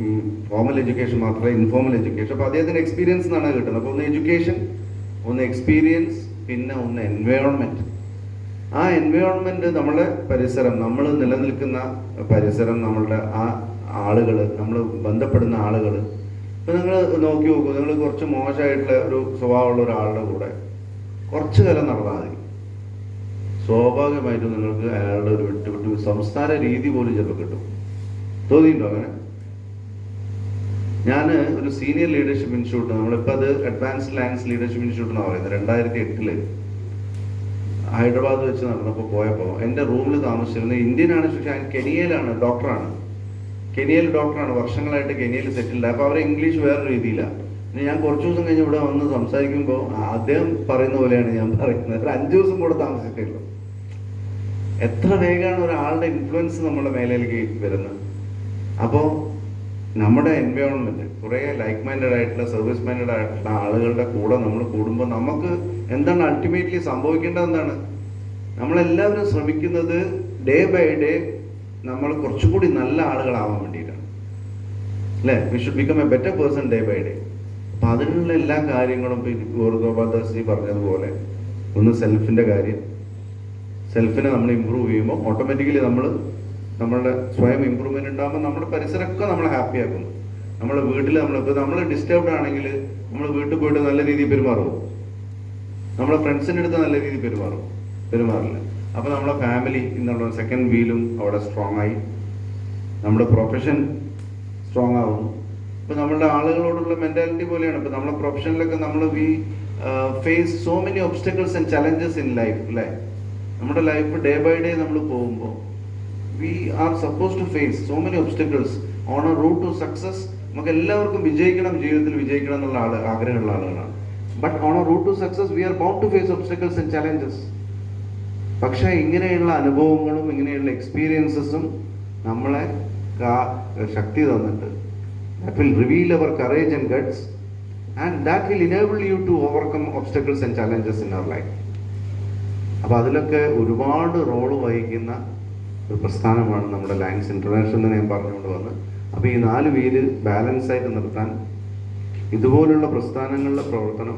ഈ ഫോർമൽ എഡ്യൂക്കേഷൻ മാത്രമല്ല, ഇൻഫോർമൽ എഡ്യൂക്കേഷൻ. അപ്പോൾ അദ്ദേഹത്തിന് എക്സ്പീരിയൻസ് എന്നാണ് കിട്ടുന്നത്. അപ്പോൾ ഒന്ന് എഡ്യൂക്കേഷൻ, ഒന്ന് എക്സ്പീരിയൻസ്, പിന്നെ ഒന്ന് എൻവയോൺമെൻറ്റ്. ആ എൻവയോൺമെൻറ്റ്, നമ്മളെ പരിസരം, നമ്മൾ നിലനിൽക്കുന്ന പരിസരം, നമ്മളുടെ ആ ആളുകൾ, നമ്മൾ ബന്ധപ്പെടുന്ന ആളുകൾ. ഇപ്പം നിങ്ങൾ നോക്കി നോക്കൂ, നിങ്ങൾ കുറച്ച് മോശമായിട്ടുള്ള ഒരു സ്വഭാവമുള്ള ഒരാളുടെ കൂടെ കുറച്ച് കാലം നടന്നാൽ മതി, സ്വാഭാവികമായിട്ടും നിങ്ങൾക്ക് അയാളുടെ ഒരു വിട്ടു സംസാര രീതി പോലും ചിലപ്പോൾ കിട്ടും. തോന്നിയിട്ടുണ്ടോ അങ്ങനെ? ഞാൻ ഒരു സീനിയർ ലീഡർഷിപ്പ് ഇൻസ്റ്റിറ്റ്യൂട്ട്, നമ്മളിപ്പോൾ അത് അഡ്വാൻസ്ഡ് ലയൻസ് ലീഡർഷിപ്പ് ഇൻസ്റ്റിറ്റ്യൂട്ട് എന്നാണ് പറയുന്നത്, 2008 ഹൈദരാബാദ് വെച്ച് നടന്നപ്പോൾ പോയപ്പോൾ എൻ്റെ റൂമിൽ താമസിച്ചിരുന്നത് ഇന്ത്യനാണ്, പക്ഷേ കെനിയയിലാണ്, ഡോക്ടറാണ്, കെനിയയിൽ ഡോക്ടറാണ്, വർഷങ്ങളായിട്ട് കെനിയയിൽ സെറ്റിൽഡ്. അപ്പോൾ അവരെ ഇംഗ്ലീഷ് വേറെ രീതിയിലാണ്. ഞാൻ കുറച്ച് ദിവസം കഴിഞ്ഞ് ഇവിടെ വന്ന് സംസാരിക്കുമ്പോൾ അദ്ദേഹം പറയുന്ന പോലെയാണ് ഞാൻ പറയുന്നത്. ഒരു 5 ദിവസം കൂടെ താമസിച്ചിട്ടുള്ളൂ. എത്ര വേഗമാണ് ഒരാളുടെ ഇൻഫ്ലുവൻസ് നമ്മുടെ മേലേക്ക് വരുന്നത്. അപ്പോൾ നമ്മുടെ എൻവയോൺമെൻറ്റ്, കുറേ ലൈക്ക് മൈൻഡഡ് ആയിട്ടുള്ള, സർവീസ് മൈൻഡഡ് ആയിട്ടുള്ള ആളുകളുടെ കൂടെ നമ്മൾ കൂടുമ്പോൾ നമുക്ക് എന്താണ് അൾട്ടിമേറ്റ്ലി സംഭവിക്കേണ്ടത്? എന്താണ്? നമ്മളെല്ലാവരും ശ്രമിക്കുന്നത് ഡേ ബൈ ഡേ നമ്മൾ കുറച്ചുകൂടി നല്ല ആളുകളാവാൻ വേണ്ടിയിട്ടാണ്, അല്ലേ? We should become a better person day by day. അപ്പം അതിനുള്ള എല്ലാ കാര്യങ്ങളും ഗോപാൽദാസ് ജി പറഞ്ഞതുപോലെ, ഒന്ന് സെൽഫിൻ്റെ കാര്യം, സെൽഫിനെ നമ്മൾ ഇമ്പ്രൂവ് ചെയ്യുമ്പോൾ ഓട്ടോമാറ്റിക്കലി നമ്മളുടെ സ്വയം ഇമ്പ്രൂവ്മെൻറ്റ് ഉണ്ടാകുമ്പോൾ നമ്മുടെ പരിസരമൊക്കെ നമ്മളെ ഹാപ്പി ആക്കുന്നു. നമ്മുടെ വീട്ടിൽ നമ്മൾ ഡിസ്റ്റർബ്ഡ് ആണെങ്കിൽ നമ്മൾ വീട്ടിൽ പോയിട്ട് നല്ല രീതിയിൽ പെരുമാറുമോ? നമ്മളെ ഫ്രണ്ട്സിൻ്റെ അടുത്ത് നല്ല രീതിയിൽ പെരുമാറില്ല. അപ്പോൾ നമ്മളെ ഫാമിലി എന്നുള്ള സെക്കൻഡ് വീലും അവിടെ സ്ട്രോങ് ആയി, നമ്മുടെ പ്രൊഫഷൻ സ്ട്രോങ് ആവുന്നു. ഇപ്പോൾ നമ്മളുടെ ആളുകളോടുള്ള മെൻറ്റാലിറ്റി പോലെയാണ്. ഇപ്പോൾ നമ്മുടെ പ്രൊഫഷനിലൊക്കെ നമ്മൾ we face so many obstacles and challenges in life, അല്ലേ? നമ്മുടെ ലൈഫ് ഡേ ബൈ ഡേ നമ്മൾ പോകുമ്പോൾ we are suppose to face so many obstacles on a route to success. നമുക്ക് എല്ലാവർക്കും വിജയിക്കണം, ജീവിതത്തിൽ വിജയിക്കണം എന്നുള്ള ആഗ്രഹമുള്ള ആളുകളാണ്. But on a route to success we are bound to face obstacles and challenges. പക്ഷേ ഇങ്ങനെയുള്ള അനുഭവങ്ങളും ഇങ്ങനെയുള്ള എക്സ്പീരിയൻസസും നമ്മളെ ശക്തി തന്നിട്ട് that will reveal our courage and guts, and that will enable you to overcome obstacles and challenges in our life. അപ്പോൾ അതിലൊക്കെ ഒരുപാട് role വഹിക്കുന്ന ഒരു പ്രസ്ഥാനമാണ് നമ്മുടെ ലയൺസ് ഇന്റർനാഷണൽ എന്ന് ഞാൻ പറഞ്ഞുകൊണ്ട് വന്നത്. അപ്പോൾ ഈ 4 പേര് ബാലൻസ് ആയിട്ട് നിർത്താൻ ഇതുപോലുള്ള പ്രസ്ഥാനങ്ങളുടെ പ്രവർത്തനം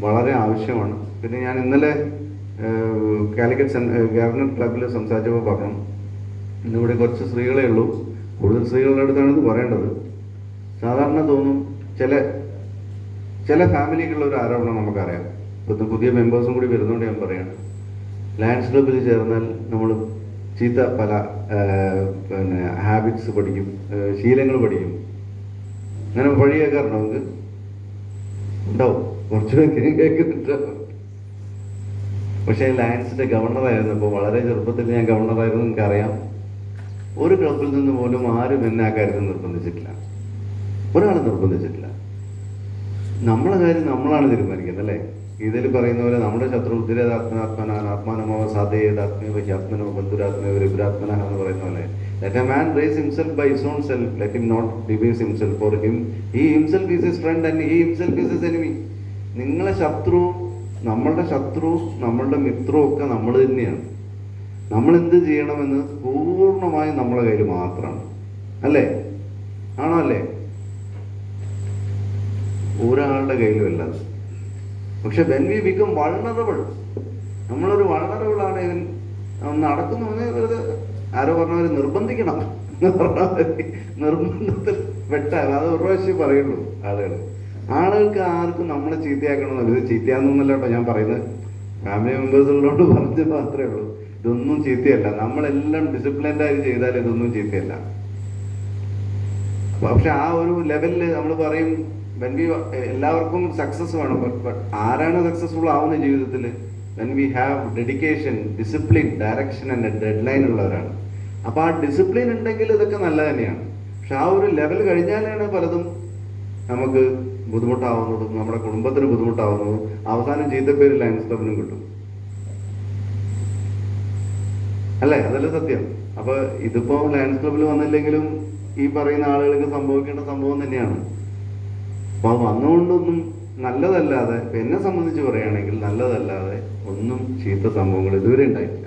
വളരെ ആവശ്യമാണ്. പിന്നെ ഞാൻ ഇന്നലെ കാലിക്കറ്റ് ഗവർണർ ക്ലബിൽ സംസാരിച്ചപ്പോൾ പറഞ്ഞു, ഇന്നിവിടെ കുറച്ച് സ്ത്രീകളേ ഉള്ളൂ, കൂടുതൽ സ്ത്രീകളുടെ അടുത്താണ് ഇത് പറയേണ്ടത്. സാധാരണ തോന്നും ചില ഫാമിലിക്കുള്ള ഒരു ആരോപണം നമുക്കറിയാം. ഇപ്പോഴത്തെ പുതിയ മെമ്പേഴ്സും കൂടി വരുന്നതുകൊണ്ട് ഞാൻ പറയാണ്, ലയൺസ് ക്ലബിൽ ചേർന്നാൽ നമ്മൾ ചീത്ത പല ഹാബിറ്റ്സ് പഠിക്കും, ശീലങ്ങൾ പഠിക്കും. അങ്ങനെ വഴി കേൾക്കാറുണ്ടോ? നമുക്ക് ഉണ്ടാവും, കുറച്ചുപേർക്ക് കേൾക്കുന്നുണ്ടാവും. പക്ഷേ ലയൺസിൻ്റെ ഗവർണറായിരുന്നപ്പോൾ, വളരെ ചെറുപ്പത്തിൽ ഞാൻ ഗവർണറായിരുന്നു, എനിക്കറിയാം, ഒരു ക്ലബിൽ നിന്ന് പോലും ആരും എന്നെ ആ കാര്യത്തിൽ നിർബന്ധിച്ചിട്ടില്ല, ഒരാളും നിർബന്ധിച്ചിട്ടില്ല. നമ്മളെ കാര്യം നമ്മളാണ് തീരുമാനിക്കുന്നത്, അല്ലേ? ഇതിൽ പറയുന്ന പോലെ നമ്മുടെ ശത്രു ഉദ്രേതാത്മനാത്മാനമോ സാധേതാത്മനോ ബന്ധുരാത്മയോ വിപുരാത്മന എന്ന് പറയുന്ന പോലെ let a man raise himself by his own self, let him not debase himself, for him he himself is his friend and he himself is his enemy. നിങ്ങളെ ശത്രു, നമ്മളുടെ ശത്രു, നമ്മളുടെ മിത്രവും ഒക്കെ നമ്മൾ തന്നെയാണ്. നമ്മൾ എന്ത് ചെയ്യണമെന്ന് പൂർണ്ണമായും നമ്മളെ കയ്യിൽ മാത്രമാണ്. അല്ലേ? ആണോ? അല്ലേ? ഒരാളുടെ കയ്യിലും അല്ലാതെ. പക്ഷെ when we become vulnerable, നമ്മളൊരു vulnerable ആണ്. നടക്കുന്നവനെ വെറുതെ ആരോ പറഞ്ഞവർ നിർബന്ധിക്കണം, നിർബന്ധത്തിൽ വെട്ടാൻ. അത് ഒരു പ്രാവശ്യം പറയുള്ളൂ ആളുകൾക്ക് ആർക്കും നമ്മളെ ചീത്തയാക്കണമെന്നല്ല. ഇത് ചീത്തയാന്നൊന്നല്ല കേട്ടോ ഞാൻ പറയുന്നത്, ഫാമിലി മെമ്പേഴ്സുകളോട് പറഞ്ഞത് മാത്രമേ ഉള്ളൂ. ഇതൊന്നും ചീത്തയല്ല. നമ്മളെല്ലാം ഡിസിപ്ലിൻഡായി ചെയ്താൽ ഇതൊന്നും ചീത്തയല്ല. പക്ഷെ ആ ഒരു ലെവലിൽ നമ്മൾ പറയും എല്ലാവർക്കും സക്സസ് വേണം. ആരാണ് സക്സസ്ഫുൾ ആവുന്ന ജീവിതത്തിൽ? when we have dedication, discipline, direction and a deadline ഉള്ളവരാണ്. അപ്പോൾ ആ ഡിസിപ്ലിൻ ഉണ്ടെങ്കിൽ ഇതൊക്കെ നല്ല തന്നെയാണ്. പക്ഷെ ആ ഒരു ലെവൽ കഴിഞ്ഞാലാണ് പലതും നമുക്ക് ബുദ്ധിമുട്ടാവുന്നതും നമ്മുടെ കുടുംബത്തിന് ബുദ്ധിമുട്ടാവുന്നതും അവസാനം ചീത്തപ്പേര് ലയൺസ് ക്ലബിനും കിട്ടും. അല്ലേ? അതല്ലേ സത്യം? അപ്പൊ ഇതിപ്പോ ലയൺസ് ക്ലബിൽ വന്നില്ലെങ്കിലും ഈ പറയുന്ന ആളുകൾക്ക് സംഭവിക്കേണ്ട സംഭവം തന്നെയാണ്. അപ്പൊ അത് വന്നുകൊണ്ടൊന്നും നല്ലതല്ലാതെ, എന്നെ സംബന്ധിച്ച് പറയുകയാണെങ്കിൽ നല്ലതല്ലാതെ ഒന്നും ചീത്ത സംഭവങ്ങൾ ഇതുവരെ ഉണ്ടായിട്ടില്ല.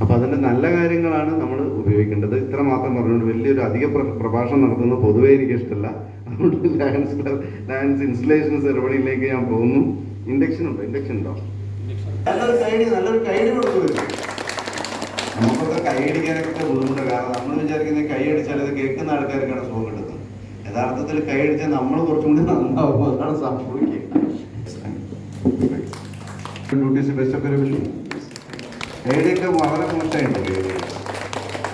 അപ്പൊ അതിന്റെ നല്ല കാര്യങ്ങളാണ് നമ്മൾ ഉപയോഗിക്കേണ്ടത്. ഇത്ര മാത്രം പറഞ്ഞുകൊണ്ട് വലിയൊരു അധിക പ്രഭാഷണം നടത്തുന്നത് പൊതുവേ എനിക്ക് ഇഷ്ടമല്ല. അതുകൊണ്ട് ലയൺസ് ഇൻസ്റ്റലേഷൻ സെറമണിയിലേക്ക് ഞാൻ പോകുന്നു. ഇൻഡക്ഷൻ ഉണ്ടോ? നല്ലൊരു കൈഡി കൊടുക്കുമല്ലോ. നമുക്കൊക്കെ കൈയടിക്കാനൊക്കെ ബുദ്ധിമുട്ടാണ്. കാരണം നമ്മൾ വിചാരിക്കുന്നത് കൈയടിച്ചാൽ അത് കേൾക്കുന്ന ആൾക്കാർക്കാണ് സുഖം കിട്ടുന്നത്. യഥാർത്ഥത്തിൽ കൈയടിച്ചാൽ നമ്മൾ കുറച്ചും കൂടി നന്നാവും. അതാണ് സംഭവിക്കുക. കൈയടിയൊക്കെ വളരെ മോശമായിട്ടുണ്ട്.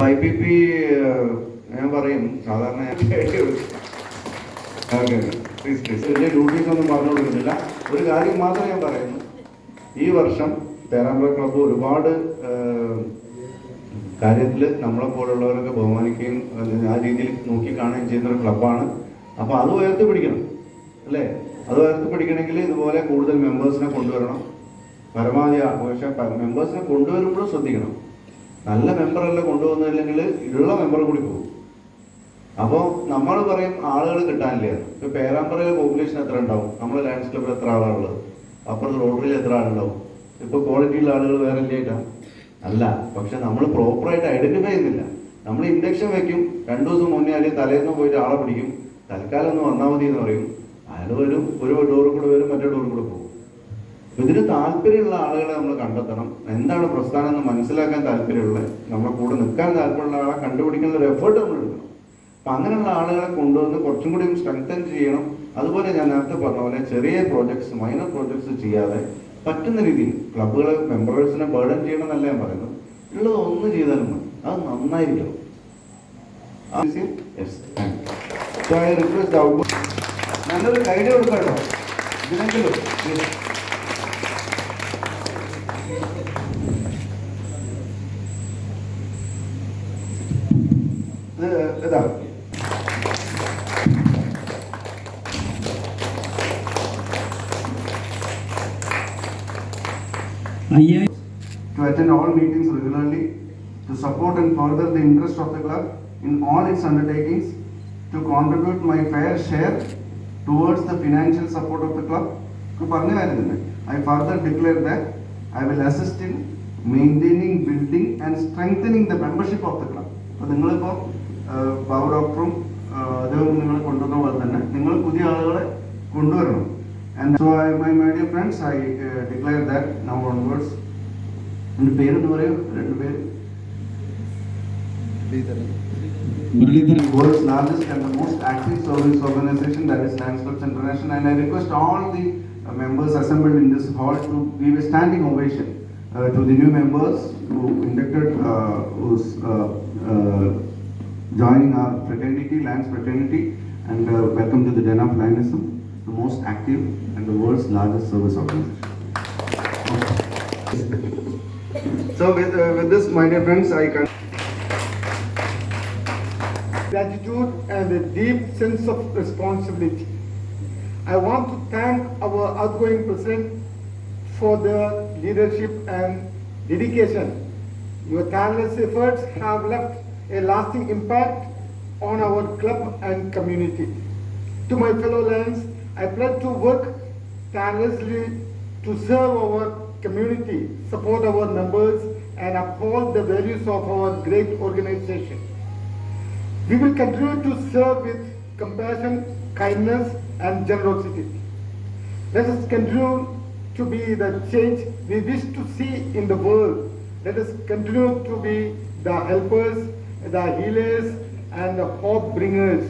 IPP ഞാൻ പറയും സാധാരണ വലിയ ഡ്യൂട്ടീസ് ഒന്നും പറഞ്ഞു കൊടുക്കുന്നില്ല. ഒരു കാര്യം മാത്രം ഞാൻ പറയുന്നു, ഈ വർഷം പേരാമ്പ്ര ക്ലബ്ബ് ഒരുപാട് കാര്യത്തിൽ നമ്മളെ പോലുള്ളവരൊക്കെ ബഹുമാനിക്കുകയും ആ രീതിയിൽ നോക്കി കാണുകയും ചെയ്യുന്ന ഒരു ക്ലബ്ബാണ്. അപ്പോൾ അത് ഉയർത്തിപ്പിടിക്കണം, അല്ലേ? അത് ഉയർത്തിപ്പിടിക്കണമെങ്കിൽ ഇതുപോലെ കൂടുതൽ മെമ്പേഴ്സിനെ കൊണ്ടുവരണം. പരമാവധി. പക്ഷെ മെമ്പേഴ്സിനെ കൊണ്ടുവരുമ്പോഴും ശ്രദ്ധിക്കണം. നല്ല മെമ്പറല്ല കൊണ്ടുവന്നില്ലെങ്കിൽ ഉള്ള മെമ്പർ കൂടി പോകും. അപ്പോൾ നമ്മൾ പറയും ആളുകൾ കിട്ടാനില്ല. ഇപ്പോൾ പേരാമ്പ്രയിലെ പോപ്പുലേഷൻ എത്ര ഉണ്ടാവും? നമ്മുടെ ലയൺസ് ക്ലബ്ബിൽ എത്ര ആളുള്ളത്? അപ്പുറത്ത് റോട്ടറിയിൽ എത്ര ആളുണ്ടാവും? ഇപ്പോൾ ക്വാളിറ്റിയുള്ള ആളുകൾ വേറെ ഇല്ലായിട്ടാണ് അല്ല. പക്ഷെ നമ്മൾ പ്രോപ്പറായിട്ട് ഐഡന്റിഫൈ ചെയ്യുന്നില്ല. നമ്മൾ ഇൻഡക്ഷൻ വെക്കും, 2 ദിവസം മുന്നേ അല്ലെങ്കിൽ തലേന്ന് പോയിട്ട് ആളെ പിടിക്കും. തൽക്കാലം ഒന്ന് വന്നാൽ മതി എന്ന് പറയും. അയാൾ വരും, ഒരു ഡോറിൽ കൂടെ വരും, മറ്റേ ഡോറിൽ കൂടെ പോകും. ഇതിന് താല്പര്യമുള്ള ആളുകളെ നമ്മൾ കണ്ടെത്തണം. എന്താണ് പ്രസ്ഥാനം എന്ന് മനസ്സിലാക്കാൻ താല്പര്യമുള്ള, നമ്മളെ കൂടെ നിൽക്കാൻ താല്പര്യമുള്ള ആളെ കണ്ടുപിടിക്കുന്ന ഒരു എഫേർട്ട് നമ്മൾ എടുക്കണം. അപ്പം അങ്ങനെയുള്ള ആളുകളെ കൊണ്ടുവന്ന് കുറച്ചും കൂടി സ്ട്രെങ്തൻ ചെയ്യണം. അതുപോലെ ഞാൻ നേരത്തെ പറഞ്ഞ പോലെ ചെറിയ പ്രോജക്ട്സ്, മൈനർ പ്രോജക്ട്സ് ചെയ്യാതെ പറ്റുന്ന രീതിയിൽ ക്ലബ്ബുകളെ മെമ്പേഴ്സിനെ ബേർഡൻ ചെയ്യണം എന്നല്ല ഞാൻ പറയുന്നത്. ഉള്ളത് ഒന്ന് ചെയ്താലും മതി, അത് നന്നായിരിക്കണം. നല്ലൊരു ഐഡിയ കൊടുക്കാട്ടോ ഇതിനെങ്കിലും. ഇതാ to attend all meetings regularly, to support and further the interest of the club in all its undertakings, to contribute my fair share towards the financial support of the club. I further declare that I will assist in maintaining, building and strengthening the membership of the club. അപ്പോൾ നിങ്ങളിപ്പോൾ ബാബു ഡോക്ടറും അദ്ദേഹം നിങ്ങളെ കൊണ്ടുവന്ന പോലെ തന്നെ നിങ്ങൾ പുതിയ ആളുകളെ കൊണ്ടുവരണം. And so my dear friends, I declare that now onwards. എൻ്റെ പേരെന്ന് പറയും, 2 പേര്. World's largest and the most active service organization, that is Lions Clubs International, and I request all the members assembled in this hall to give a standing ovation to the new members who inducted, who's joining our fraternity, Lions fraternity, and welcome to the Den of Lionism, the most active and the world's largest service organization. So with this, my dear friends, I can gratitude and a deep sense of responsibility. I want to thank our outgoing president for their leadership and dedication. Your tireless efforts have left a lasting impact on our club and community. To my fellow Lions, I pledge to work tirelessly to serve our community, support our members, and uphold the values of our great organization. We will continue to serve with compassion, kindness, and generosity. Let us continue to be the change we wish to see in the world. Let us continue to be the helpers, the healers, and the hope bringers.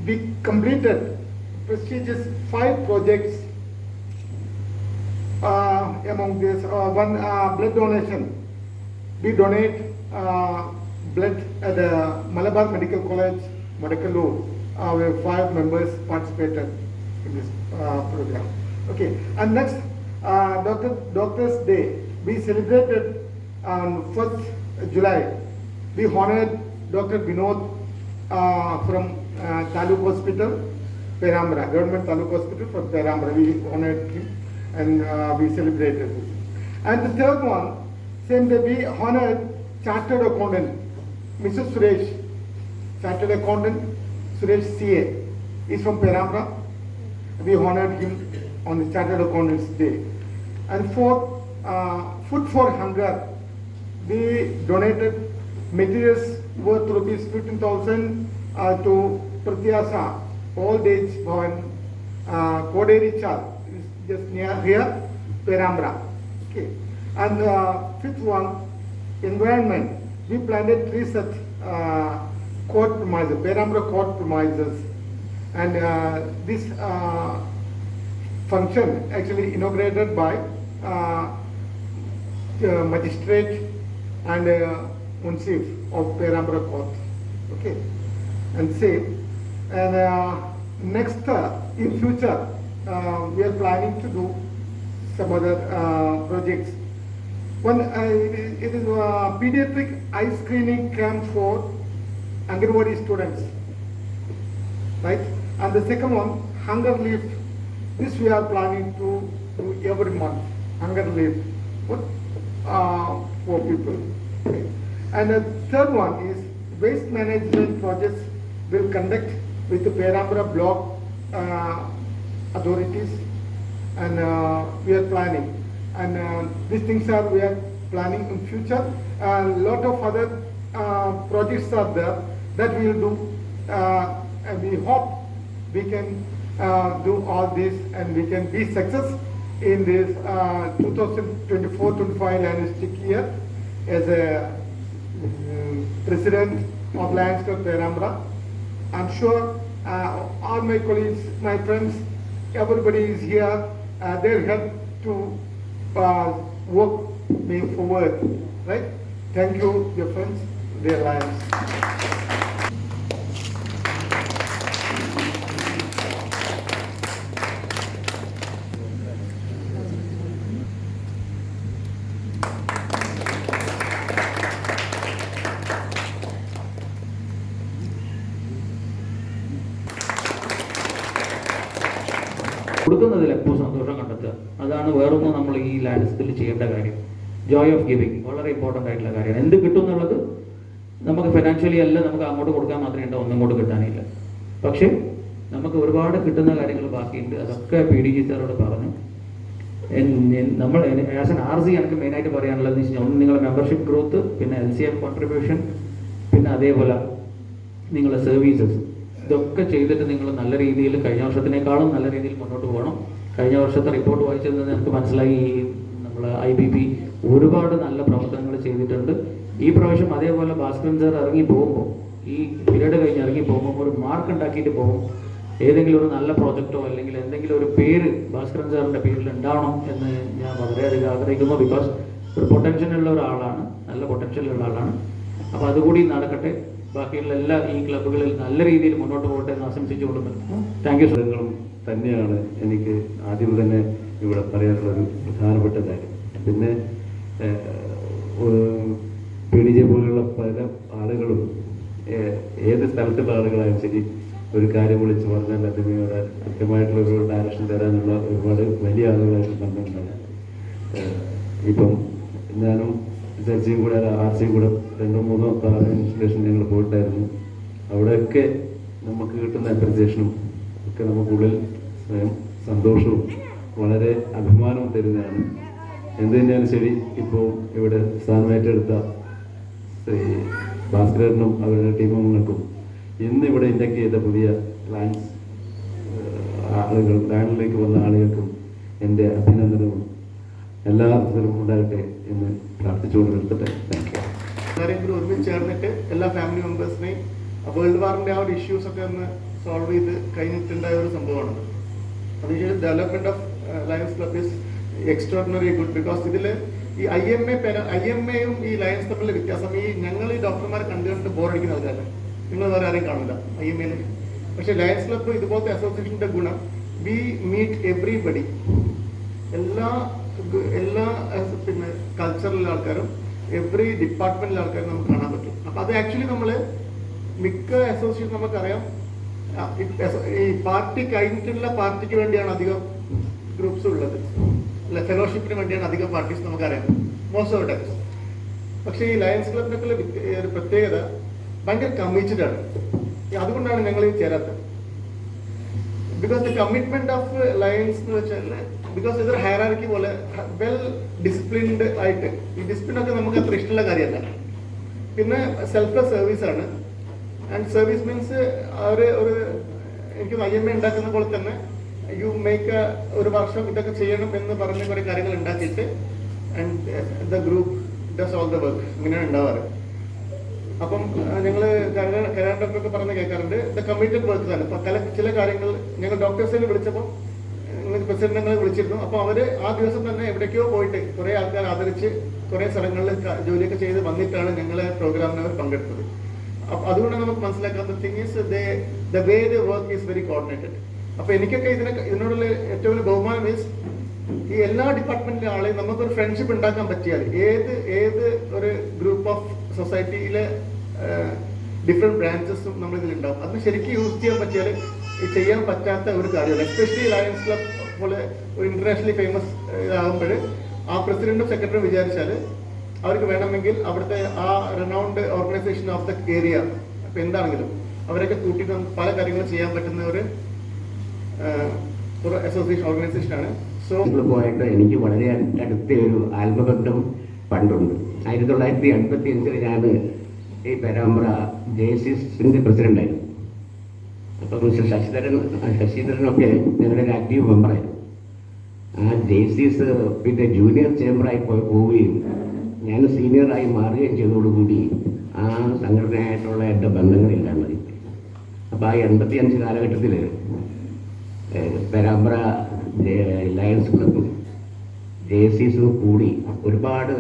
We completed prestigious 5 projects. Among this, one blood donation. We donate blood at the Malabar Medical College, Madakalu, where 5 members participated in this program. Okay, and next, Doctor's Day. We celebrated on 1st July. We honored Dr. Vinod from Taluk Hospital, Perambra, Government Taluk Hospital from Perambra. We honored him and we celebrated this. And the third one, same day we honored Chartered Accountant, Mrs. Suresh, Chartered Accountant Suresh CA. He's from Perambra. We honored him on the Chartered Accountants Day. And fourth, Food for Hunger. We donated materials worth rupees 15,000 to Pratyasa Old Age Bhavan, Koderi Chal, just near here, Perambra. Okay. And fifth one, environment. We planted trees at court premises, Perambra court premises. And this function actually inaugurated by magistrate and Munsif of Perambra court. Okay. And same. And next, in future, we are planning to do some other projects. One, it is a pediatric eye screening camp for Anganwadi students, right? And the second one, hunger leave. This we are planning to do every month, hunger leave for people. Okay. And the third one is waste management projects will conduct with the Perambra block authorities, and we are planning. And these things are we are planning in future. A lot of other projects are there that we will do, and we hope we can do all this and we can be success in this 2024-25 Lionstic year as a president of Lions Club Perambra. I'm sure all my colleagues, my friends, everybody is here. They'll help to work me forward, right? Thank you, dear friends, dear Lions. കൊടുക്കുന്നതിൽ എപ്പോൾ സന്തോഷം കണ്ടെത്തുക, അതാണ് വേറൊന്നും നമ്മൾ ഈ ലാൻഡ്സ്കേപ്പിൽ ചെയ്യേണ്ട കാര്യം. ജോയ് ഓഫ് ഗിവിങ് വളരെ ഇമ്പോർട്ടൻ്റ് ആയിട്ടുള്ള കാര്യമാണ്. എന്ത് കിട്ടും എന്നുള്ളത് നമുക്ക് ഫിനാൻഷ്യലി അല്ല, നമുക്ക് അങ്ങോട്ട് കൊടുക്കാൻ മാത്രമേ ഉണ്ടാവും, ഒന്നും ഇങ്ങോട്ട് കിട്ടാനില്ല. പക്ഷേ നമുക്ക് ഒരുപാട് കിട്ടുന്ന കാര്യങ്ങൾ ബാക്കിയുണ്ട്. അതൊക്കെ PDG സാറോട് പറഞ്ഞു. നമ്മൾ ആസ് എൻ RC എനിക്ക് മെയിനായിട്ട് പറയാനുള്ളതെന്ന് വെച്ച് കഴിഞ്ഞാൽ ഒന്ന് നിങ്ങളുടെ മെമ്പർഷിപ്പ് ഗ്രോത്ത്, പിന്നെ LCF കോൺട്രിബ്യൂഷൻ, പിന്നെ അതേപോലെ നിങ്ങളുടെ സർവീസസ്, ഇതൊക്കെ ചെയ്തിട്ട് നിങ്ങൾ നല്ല രീതിയിൽ കഴിഞ്ഞ വർഷത്തിനേക്കാളും നല്ല രീതിയിൽ മുന്നോട്ട് പോകണം. കഴിഞ്ഞ വർഷത്തെ റിപ്പോർട്ട് വായിച്ചതിൽ നിന്ന് നമുക്ക് മനസ്സിലായി നമ്മൾ IBP ഒരുപാട് നല്ല പ്രവർത്തനങ്ങൾ ചെയ്തിട്ടുണ്ട്. ഈ പ്രാവശ്യം അതേപോലെ ഭാസ്കരൻ സാർ ഇറങ്ങി പോകുമ്പോൾ, ഈ പീരീഡ് കഴിഞ്ഞ് ഇറങ്ങി പോകുമ്പോൾ ഒരു മാർക്ക് ഉണ്ടാക്കിയിട്ട് പോകും. ഏതെങ്കിലും ഒരു നല്ല പ്രോജക്റ്റോ അല്ലെങ്കിൽ എന്തെങ്കിലും ഒരു പേര് ഭാസ്കരൻ സാറിൻ്റെ പേരിൽ ഉണ്ടാവണം എന്ന് ഞാൻ വളരെയധികം ആഗ്രഹിക്കുന്നു. ബിക്കോസ് ഒരു പൊട്ടൻഷ്യൽ ഉള്ള ഒരാളാണ്, നല്ല പൊട്ടൻഷ്യൽ ഉള്ള ആളാണ്. അപ്പോൾ അതുകൂടി നടക്കട്ടെ. ബാക്കിയുള്ള എല്ലാ ഈ ക്ലബ്ബുകളിൽ നല്ല രീതിയിൽ മുന്നോട്ട് പോകട്ടെ എന്ന് ആശംസിച്ചുകൊണ്ട് താങ്ക് യു. തന്നെയാണ് എനിക്ക് ആദ്യം തന്നെ ഇവിടെ പറയാനുള്ളൊരു പ്രധാനപ്പെട്ട കാര്യം. പിന്നെ PDG പോലുള്ള പല ആളുകളും ഏത് സ്ഥലത്തുള്ള ആളുകളായാലും ശരി ഒരു കാര്യം വിളിച്ച് പറഞ്ഞാൽ അതിന് ഒരു കൃത്യമായിട്ടുള്ളൊരു ഡയറക്ഷൻ തരാനുള്ള ഒരുപാട് വലിയ ആളുകളായിട്ട് ബന്ധമുണ്ടാണ്. ഇപ്പം ഞാനും ചർച്ചയും കൂടെ ആർച്ചയും കൂടെ 2-3 ഇൻസ്റ്റലേഷൻ ഞങ്ങൾ പോയിട്ടായിരുന്നു. അവിടെയൊക്കെ നമുക്ക് കിട്ടുന്ന അപ്രിസിയേഷനും ഒക്കെ നമുക്കുള്ളിൽ സ്വയം സന്തോഷവും വളരെ അഭിമാനവും തരുന്നതാണ്. എന്ത് തന്നെയാലും ശരി, ഇപ്പോൾ ഇവിടെ സ്ഥാനമേറ്റെടുത്ത ശ്രീ ഭാസ്കരനും അവരുടെ ടീമംഗങ്ങൾക്കും ഇന്നിവിടെ ഇൻഡക്ട് ചെയ്ത പുതിയ ലയൺസ് ആളുകൾ, ലയണിലേക്ക് വന്ന ആളുകൾക്കും എൻ്റെ അഭിനന്ദനവും എല്ലാവരും ഉണ്ടാകട്ടെ എന്ന് പ്രാർത്ഥിച്ചുകൊണ്ട് നിർത്തട്ടെ. Thank you. എല്ലാവരെയും കൂടി ഒരുമിച്ച് ചേർന്നിട്ട് എല്ലാ ഫാമിലി മെമ്പേഴ്സിനെയും വേൾഡ് വാറിൻ്റെ ആ ഒരു ഇഷ്യൂസ് ഒക്കെ ഒന്ന് സോൾവ് ചെയ്ത് കഴിഞ്ഞിട്ടുണ്ടായ ഒരു സംഭവമാണ്. അത് development of lions club is extraordinary good. Because ഇതിൽ ഈ IMA-യും ഈ ലയൺസ് തമ്മിലുള്ള വ്യത്യാസം, ഈ ഞങ്ങൾ ഈ ഡോക്ടർമാരെ കണ്ടുകൊണ്ട് ബോറടിക്കുന്ന ആൾക്കാരല്ല, നിങ്ങൾ വേറെ ആരെയും കാണില്ല IMA-യിൽ. പക്ഷേ ലയൺസ് ക്ലബ്ബ് ഇതുപോലത്തെ അസോസിയേഷൻ്റെ ഗുണം, വി മീറ്റ് എവ്രിബഡി, എല്ലാ പിന്നെ കൾച്ചറിലെ ആൾക്കാരും എവറി ഡിപ്പാർട്ട്മെന്റിലെ ആൾക്കാരും നമുക്ക് കാണാൻ പറ്റും. അപ്പം അത് ആക്ച്വലി നമ്മൾ മിക്ക അസോസിയേഷൻ നമുക്കറിയാം, ഈ പാർട്ടി കഴിഞ്ഞിട്ടുള്ള പാർട്ടിക്ക് വേണ്ടിയാണ് അധികം ഗ്രൂപ്പ്സ് ഉള്ളത്, അല്ല ഫെലോഷിപ്പിന് വേണ്ടിയാണ് അധികം പാർട്ടീസ് നമുക്കറിയാം മോസ്റ്റ് ഓഫ് ടൈംസ്. പക്ഷേ ഈ ലയൺസ് ക്ലബിനൊക്കെ ഒരു പ്രത്യേകത ഭയങ്കര കമ്മിറ്റഡ് ആണ്. അതുകൊണ്ടാണ് ഞങ്ങൾ ഈ ചേരാത്തത്. Because the commitment of lions എന്ന് വെച്ചാൽ, ബിക്കോസ് ഇതൊരു ഹയറാർക്കി പോലെ വെൽ ഡിസിപ്ലിൻഡ് ആയിട്ട്, ഈ ഡിസിപ്ലിനൊക്കെ നമുക്ക് അത്ര ഇഷ്ടമുള്ള കാര്യമല്ല. പിന്നെ സെൽഫ്ലെസ് സർവീസ് ആണ്. ആൻഡ് സർവീസ് മീൻസ് അവർ എനിക്ക് IMA ഉണ്ടാക്കുന്ന പോലെ തന്നെ യു മേക്ക് ഒരു വർഷം ഇതൊക്കെ ചെയ്യണം എന്ന് പറഞ്ഞ് കുറേ കാര്യങ്ങൾ ഉണ്ടാക്കിയിട്ട് and the group does all the work, ഇങ്ങനെയാണ് ഉണ്ടാവാറ്. അപ്പം ഞങ്ങൾ കരാർ ഡോക്ടറൊക്കെ പറഞ്ഞ് കേൾക്കാറുണ്ട്, ദ കമ്മിറ്റഡ് വർക്ക് ആണ്. അപ്പം ചില കാര്യങ്ങൾ ഞങ്ങൾ ഡോക്ടേഴ്സിനെ വിളിച്ചപ്പോൾ പ്രസിഡന്റിനെ വിളിച്ചിരുന്നു. അപ്പോൾ അവർ ആ ദിവസം തന്നെ എവിടേക്കോ പോയിട്ട് കുറേ ആൾക്കാർ ആദരിച്ച് കുറേ സ്ഥലങ്ങളിൽ ജോലിയൊക്കെ ചെയ്ത് വന്നിട്ടാണ് ഞങ്ങളെ പ്രോഗ്രാമിന് അവർ പങ്കെടുത്തത്. അതുകൊണ്ട് നമുക്ക് മനസ്സിലാക്കാത്ത thing is the way the work is very coordinated. അപ്പോൾ എനിക്കൊക്കെ ഇതിനോടുള്ള ഏറ്റവും വലിയ ബഹുമാനം ഈസ്, ഈ എല്ലാ ഡിപ്പാർട്ട്മെന്റിലെ ആളെയും നമുക്കൊരു ഫ്രണ്ട്ഷിപ്പ് ഉണ്ടാക്കാൻ പറ്റിയാൽ ഏത് ഒരു ഗ്രൂപ്പ് ഓഫ് സൊസൈറ്റിയിലെ ഡിഫറെന്റ് ബ്രാഞ്ചസും നമ്മൾ ഇതിലുണ്ടാവും. അതിന് ശരിക്കും യൂസ് ചെയ്യാൻ പറ്റിയാൽ ചെയ്യാൻ പറ്റാത്ത ഒരു കാര്യമല്ല. എസ്പെഷ്യലി ലയൺസ് ക്ലബ് പോലെ ഒരു ഇന്റർനാഷണലി ഫേമസ് ആകുമ്പോൾ ആ പ്രസിഡന്റും സെക്രട്ടറിയും വിചാരിച്ചാൽ അവർക്ക് വേണമെങ്കിൽ അവിടുത്തെ ആ renowned organisation of the area, ഇപ്പം എന്താണെങ്കിലും അവരൊക്കെ കൂട്ടിയിട്ട് പല കാര്യങ്ങളും ചെയ്യാൻ പറ്റുന്ന ഒരു അസോസിയേഷൻ ഓർഗനൈസേഷനാണ്. സോ പോയിട്ട് എനിക്ക് വളരെ അടുത്ത ഒരു ആത്മബന്ധം പണ്ടുണ്ട്. 1985 ഞാൻ ഈ പേരാമ്പ്ര JCSന്റെ പ്രസിഡന്റായിരുന്നു. അപ്പം മിസ്റ്റർ ശശിധരനൊക്കെ ഞങ്ങളുടെ ഒരു ആക്റ്റീവ് മെമ്പറായിരുന്നു. ആ JCS പിന്നെ ജൂനിയർ ചേംബറായി പോവുകയും ഞാൻ സീനിയറായി മാറുകയും ചെയ്തതോടുകൂടി ആ സംഘടനയായിട്ടുള്ള എൻ്റെ ബന്ധങ്ങളില്ലാണ്ടായി. അപ്പോൾ ആ 85 കാലഘട്ടത്തിൽ പേരാമ്പ്ര ലയൺസ് ക്ലബും JCSും കൂടി ഒരുപാട്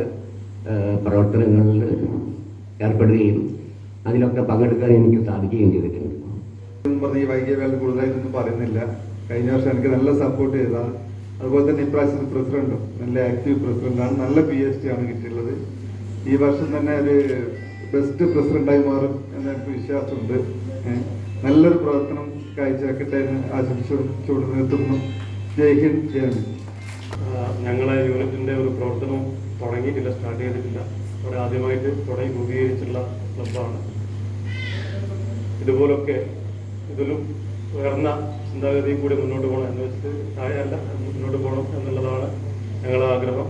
പ്രവർത്തനങ്ങളിൽ ഏർപ്പെടുകയും അതിലൊക്കെ പങ്കെടുക്കാൻ എനിക്ക് സാധിക്കുകയും ചെയ്തിട്ടുണ്ട്. ഈ വൈകിയ കാലം കൂടുതലായിട്ടൊന്നും പറയുന്നില്ല. കഴിഞ്ഞ വർഷം എനിക്ക് നല്ല സപ്പോർട്ട് ചെയ്തതാണ്. അതുപോലെ തന്നെ ഇപ്രാവശ്യത്തെ പ്രസിഡന്റും നല്ല ആക്റ്റീവ് പ്രസിഡന്റാണ്, നല്ല PhD ആണ് കിട്ടിയുള്ളത്. ഈ വർഷം തന്നെ ഒരു ബെസ്റ്റ് പ്രസിഡന്റായി മാറും എന്ന് എനിക്ക് വിശ്വാസമുണ്ട്. നല്ലൊരു പ്രവർത്തനം കാഴ്ചവെക്കട്ടെ എന്ന് ആശംസിച്ചുകൊണ്ട് നിർത്തുന്നു. ജയ് ഹിന്ദ്, ജയ് ഹിന്ദ്. ഞങ്ങളെ യൂണിറ്റിൻ്റെ ഒരു പ്രവർത്തനം തുടങ്ങിയിട്ടില്ല, സ്റ്റാർട്ട് ചെയ്തിട്ടില്ല. അവിടെ ആദ്യമായിട്ട് തുടങ്ങി രൂപീകരിച്ചുള്ള ക്ലബ്ബാണ്. ഇതുപോലൊക്കെ ഇതിലും ഉയർന്ന ചിന്താഗതിയിൽ കൂടി മുന്നോട്ട് പോകണം എന്ന് വെച്ചിട്ട് താഴെയല്ല, മുന്നോട്ട് പോകണം എന്നുള്ളതാണ് ഞങ്ങളുടെ ആഗ്രഹം.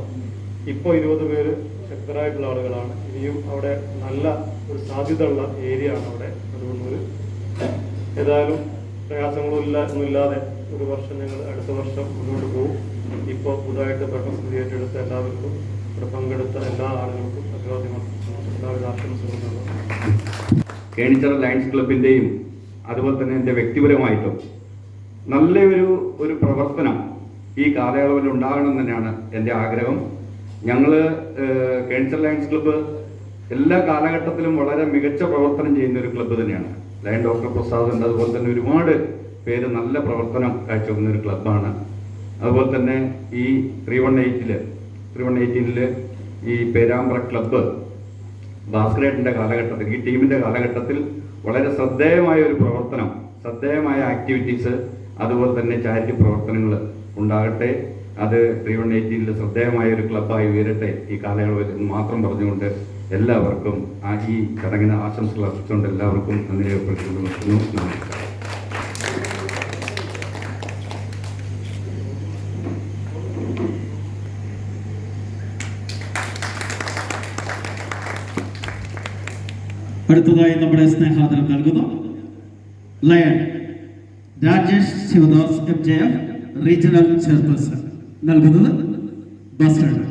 ഇപ്പോൾ 20 പേര് ശക്തരായിട്ടുള്ള ആളുകളാണ്. ഇനിയും അവിടെ നല്ല ഒരു സാധ്യത ഉള്ള ഏരിയ ആണ് അവിടെ. അതുകൊണ്ട് ഏതായാലും പ്രയാസങ്ങളൊന്നുമില്ലാതെ ഒരു വർഷം ഞങ്ങൾ അടുത്ത വർഷം മുന്നോട്ട് പോകും. ഇപ്പോൾ പുതുതായിട്ട് ഭരണസ്ഥിതി ഏറ്റെടുത്ത എല്ലാവർക്കും, ഇവിടെ പങ്കെടുത്ത എല്ലാ ആളുകൾക്കും എല്ലാവിധ ആശംസകളും. കേണിച്ചിറ ലയൺസ് ക്ലബിൻ്റെയും അതുപോലെ തന്നെ എൻ്റെ വ്യക്തിപരമായിട്ടും നല്ല ഒരു പ്രവർത്തനം ഈ കാലയളവിൽ ഉണ്ടാകണം തന്നെയാണ് എൻ്റെ ആഗ്രഹം. ഞങ്ങൾ കേണിച്ചിറ ലയൺസ് ക്ലബ്ബ് എല്ലാ കാലഘട്ടത്തിലും വളരെ മികച്ച പ്രവർത്തനം ചെയ്യുന്ന ഒരു ക്ലബ്ബ് തന്നെയാണ്. ലയൺ ഡോക്ടർ പ്രസാദ് ഉണ്ട്, അതുപോലെ തന്നെ ഒരുപാട് പേര് നല്ല പ്രവർത്തനം കാഴ്ചവെക്കുന്ന ഒരു ക്ലബ്ബാണ്. അതുപോലെ തന്നെ ഈ 318 ഈ പേരാമ്പ്ര ക്ലബ്ബ് ഭാസ്കരേട്ടൻ്റെ കാലഘട്ടത്തിൽ, ഈ ടീമിൻ്റെ കാലഘട്ടത്തിൽ വളരെ ശ്രദ്ധേയമായ ഒരു പ്രവർത്തനം ശ്രദ്ധേയമായ ആക്ടിവിറ്റീസ് അതുപോലെ തന്നെ ചാരിറ്റി പ്രവർത്തനങ്ങൾ ഉണ്ടാകട്ടെ. അത് 318 ശ്രദ്ധേയമായ ഒരു ക്ലബ്ബായി ഉയരട്ടെ ഈ കാലയളവിൽ എന്ന് മാത്രം പറഞ്ഞുകൊണ്ട് എല്ലാവർക്കും ഈ ചടങ്ങിന് ആശംസകൾ അർപ്പിച്ചുകൊണ്ട് എല്ലാവർക്കും നന്ദി രേഖപ്പെടുത്തുന്നു. നമസ്കാരം. അടുത്തതായി നമ്മുടെ സ്നേഹാദരം നൽകുന്നു lion Rajesh Sivadas MJF regional chairperson നൽകുന്നത് ബസ്റ്റേഡ്.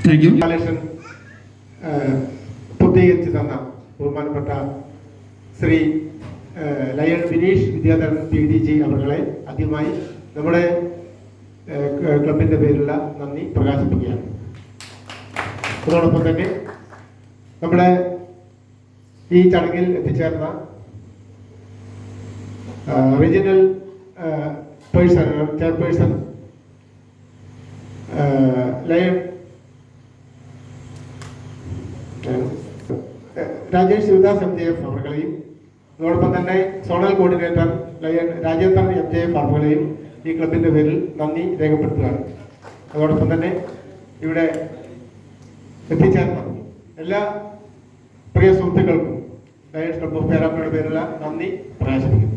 Thank you. പൂർത്തീകരിച്ചു തന്ന ബഹുമാനപ്പെട്ട ശ്രീ ലയൺ വിനീഷ് വിദ്യാധരൻ PDG അവരുടെ ആദ്യമായി നമ്മുടെ ക്ലബിൻ്റെ പേരിലുള്ള നന്ദി പ്രകാശിപ്പിക്കുകയാണ്. അതോടൊപ്പം തന്നെ നമ്മുടെ ഈ ചടങ്ങിൽ എത്തിച്ചേർന്ന regional chairperson Lion Rajesh Sivadas MJF അവர்களையும் അതോടൊപ്പം തന്നെ zonal coordinator Lion Rajendran MJF അവர்களைയും ഈ ക്ലബിൻ്റെ പേരിൽ നന്ദി രേഖപ്പെടുത്തുകയാണ്. അതോടൊപ്പം തന്നെ ഇവിടെ എത്തിച്ചേർന്ന എല്ലാ പ്രിയ സുഹൃത്തുക്കൾക്കും ലയൺസ് ക്ലബ് ഓഫ് പേരാമ്പ്രയുടെ പേരിലുള്ള നന്ദി പ്രകാശിപ്പിക്കുന്നു.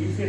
ഈസി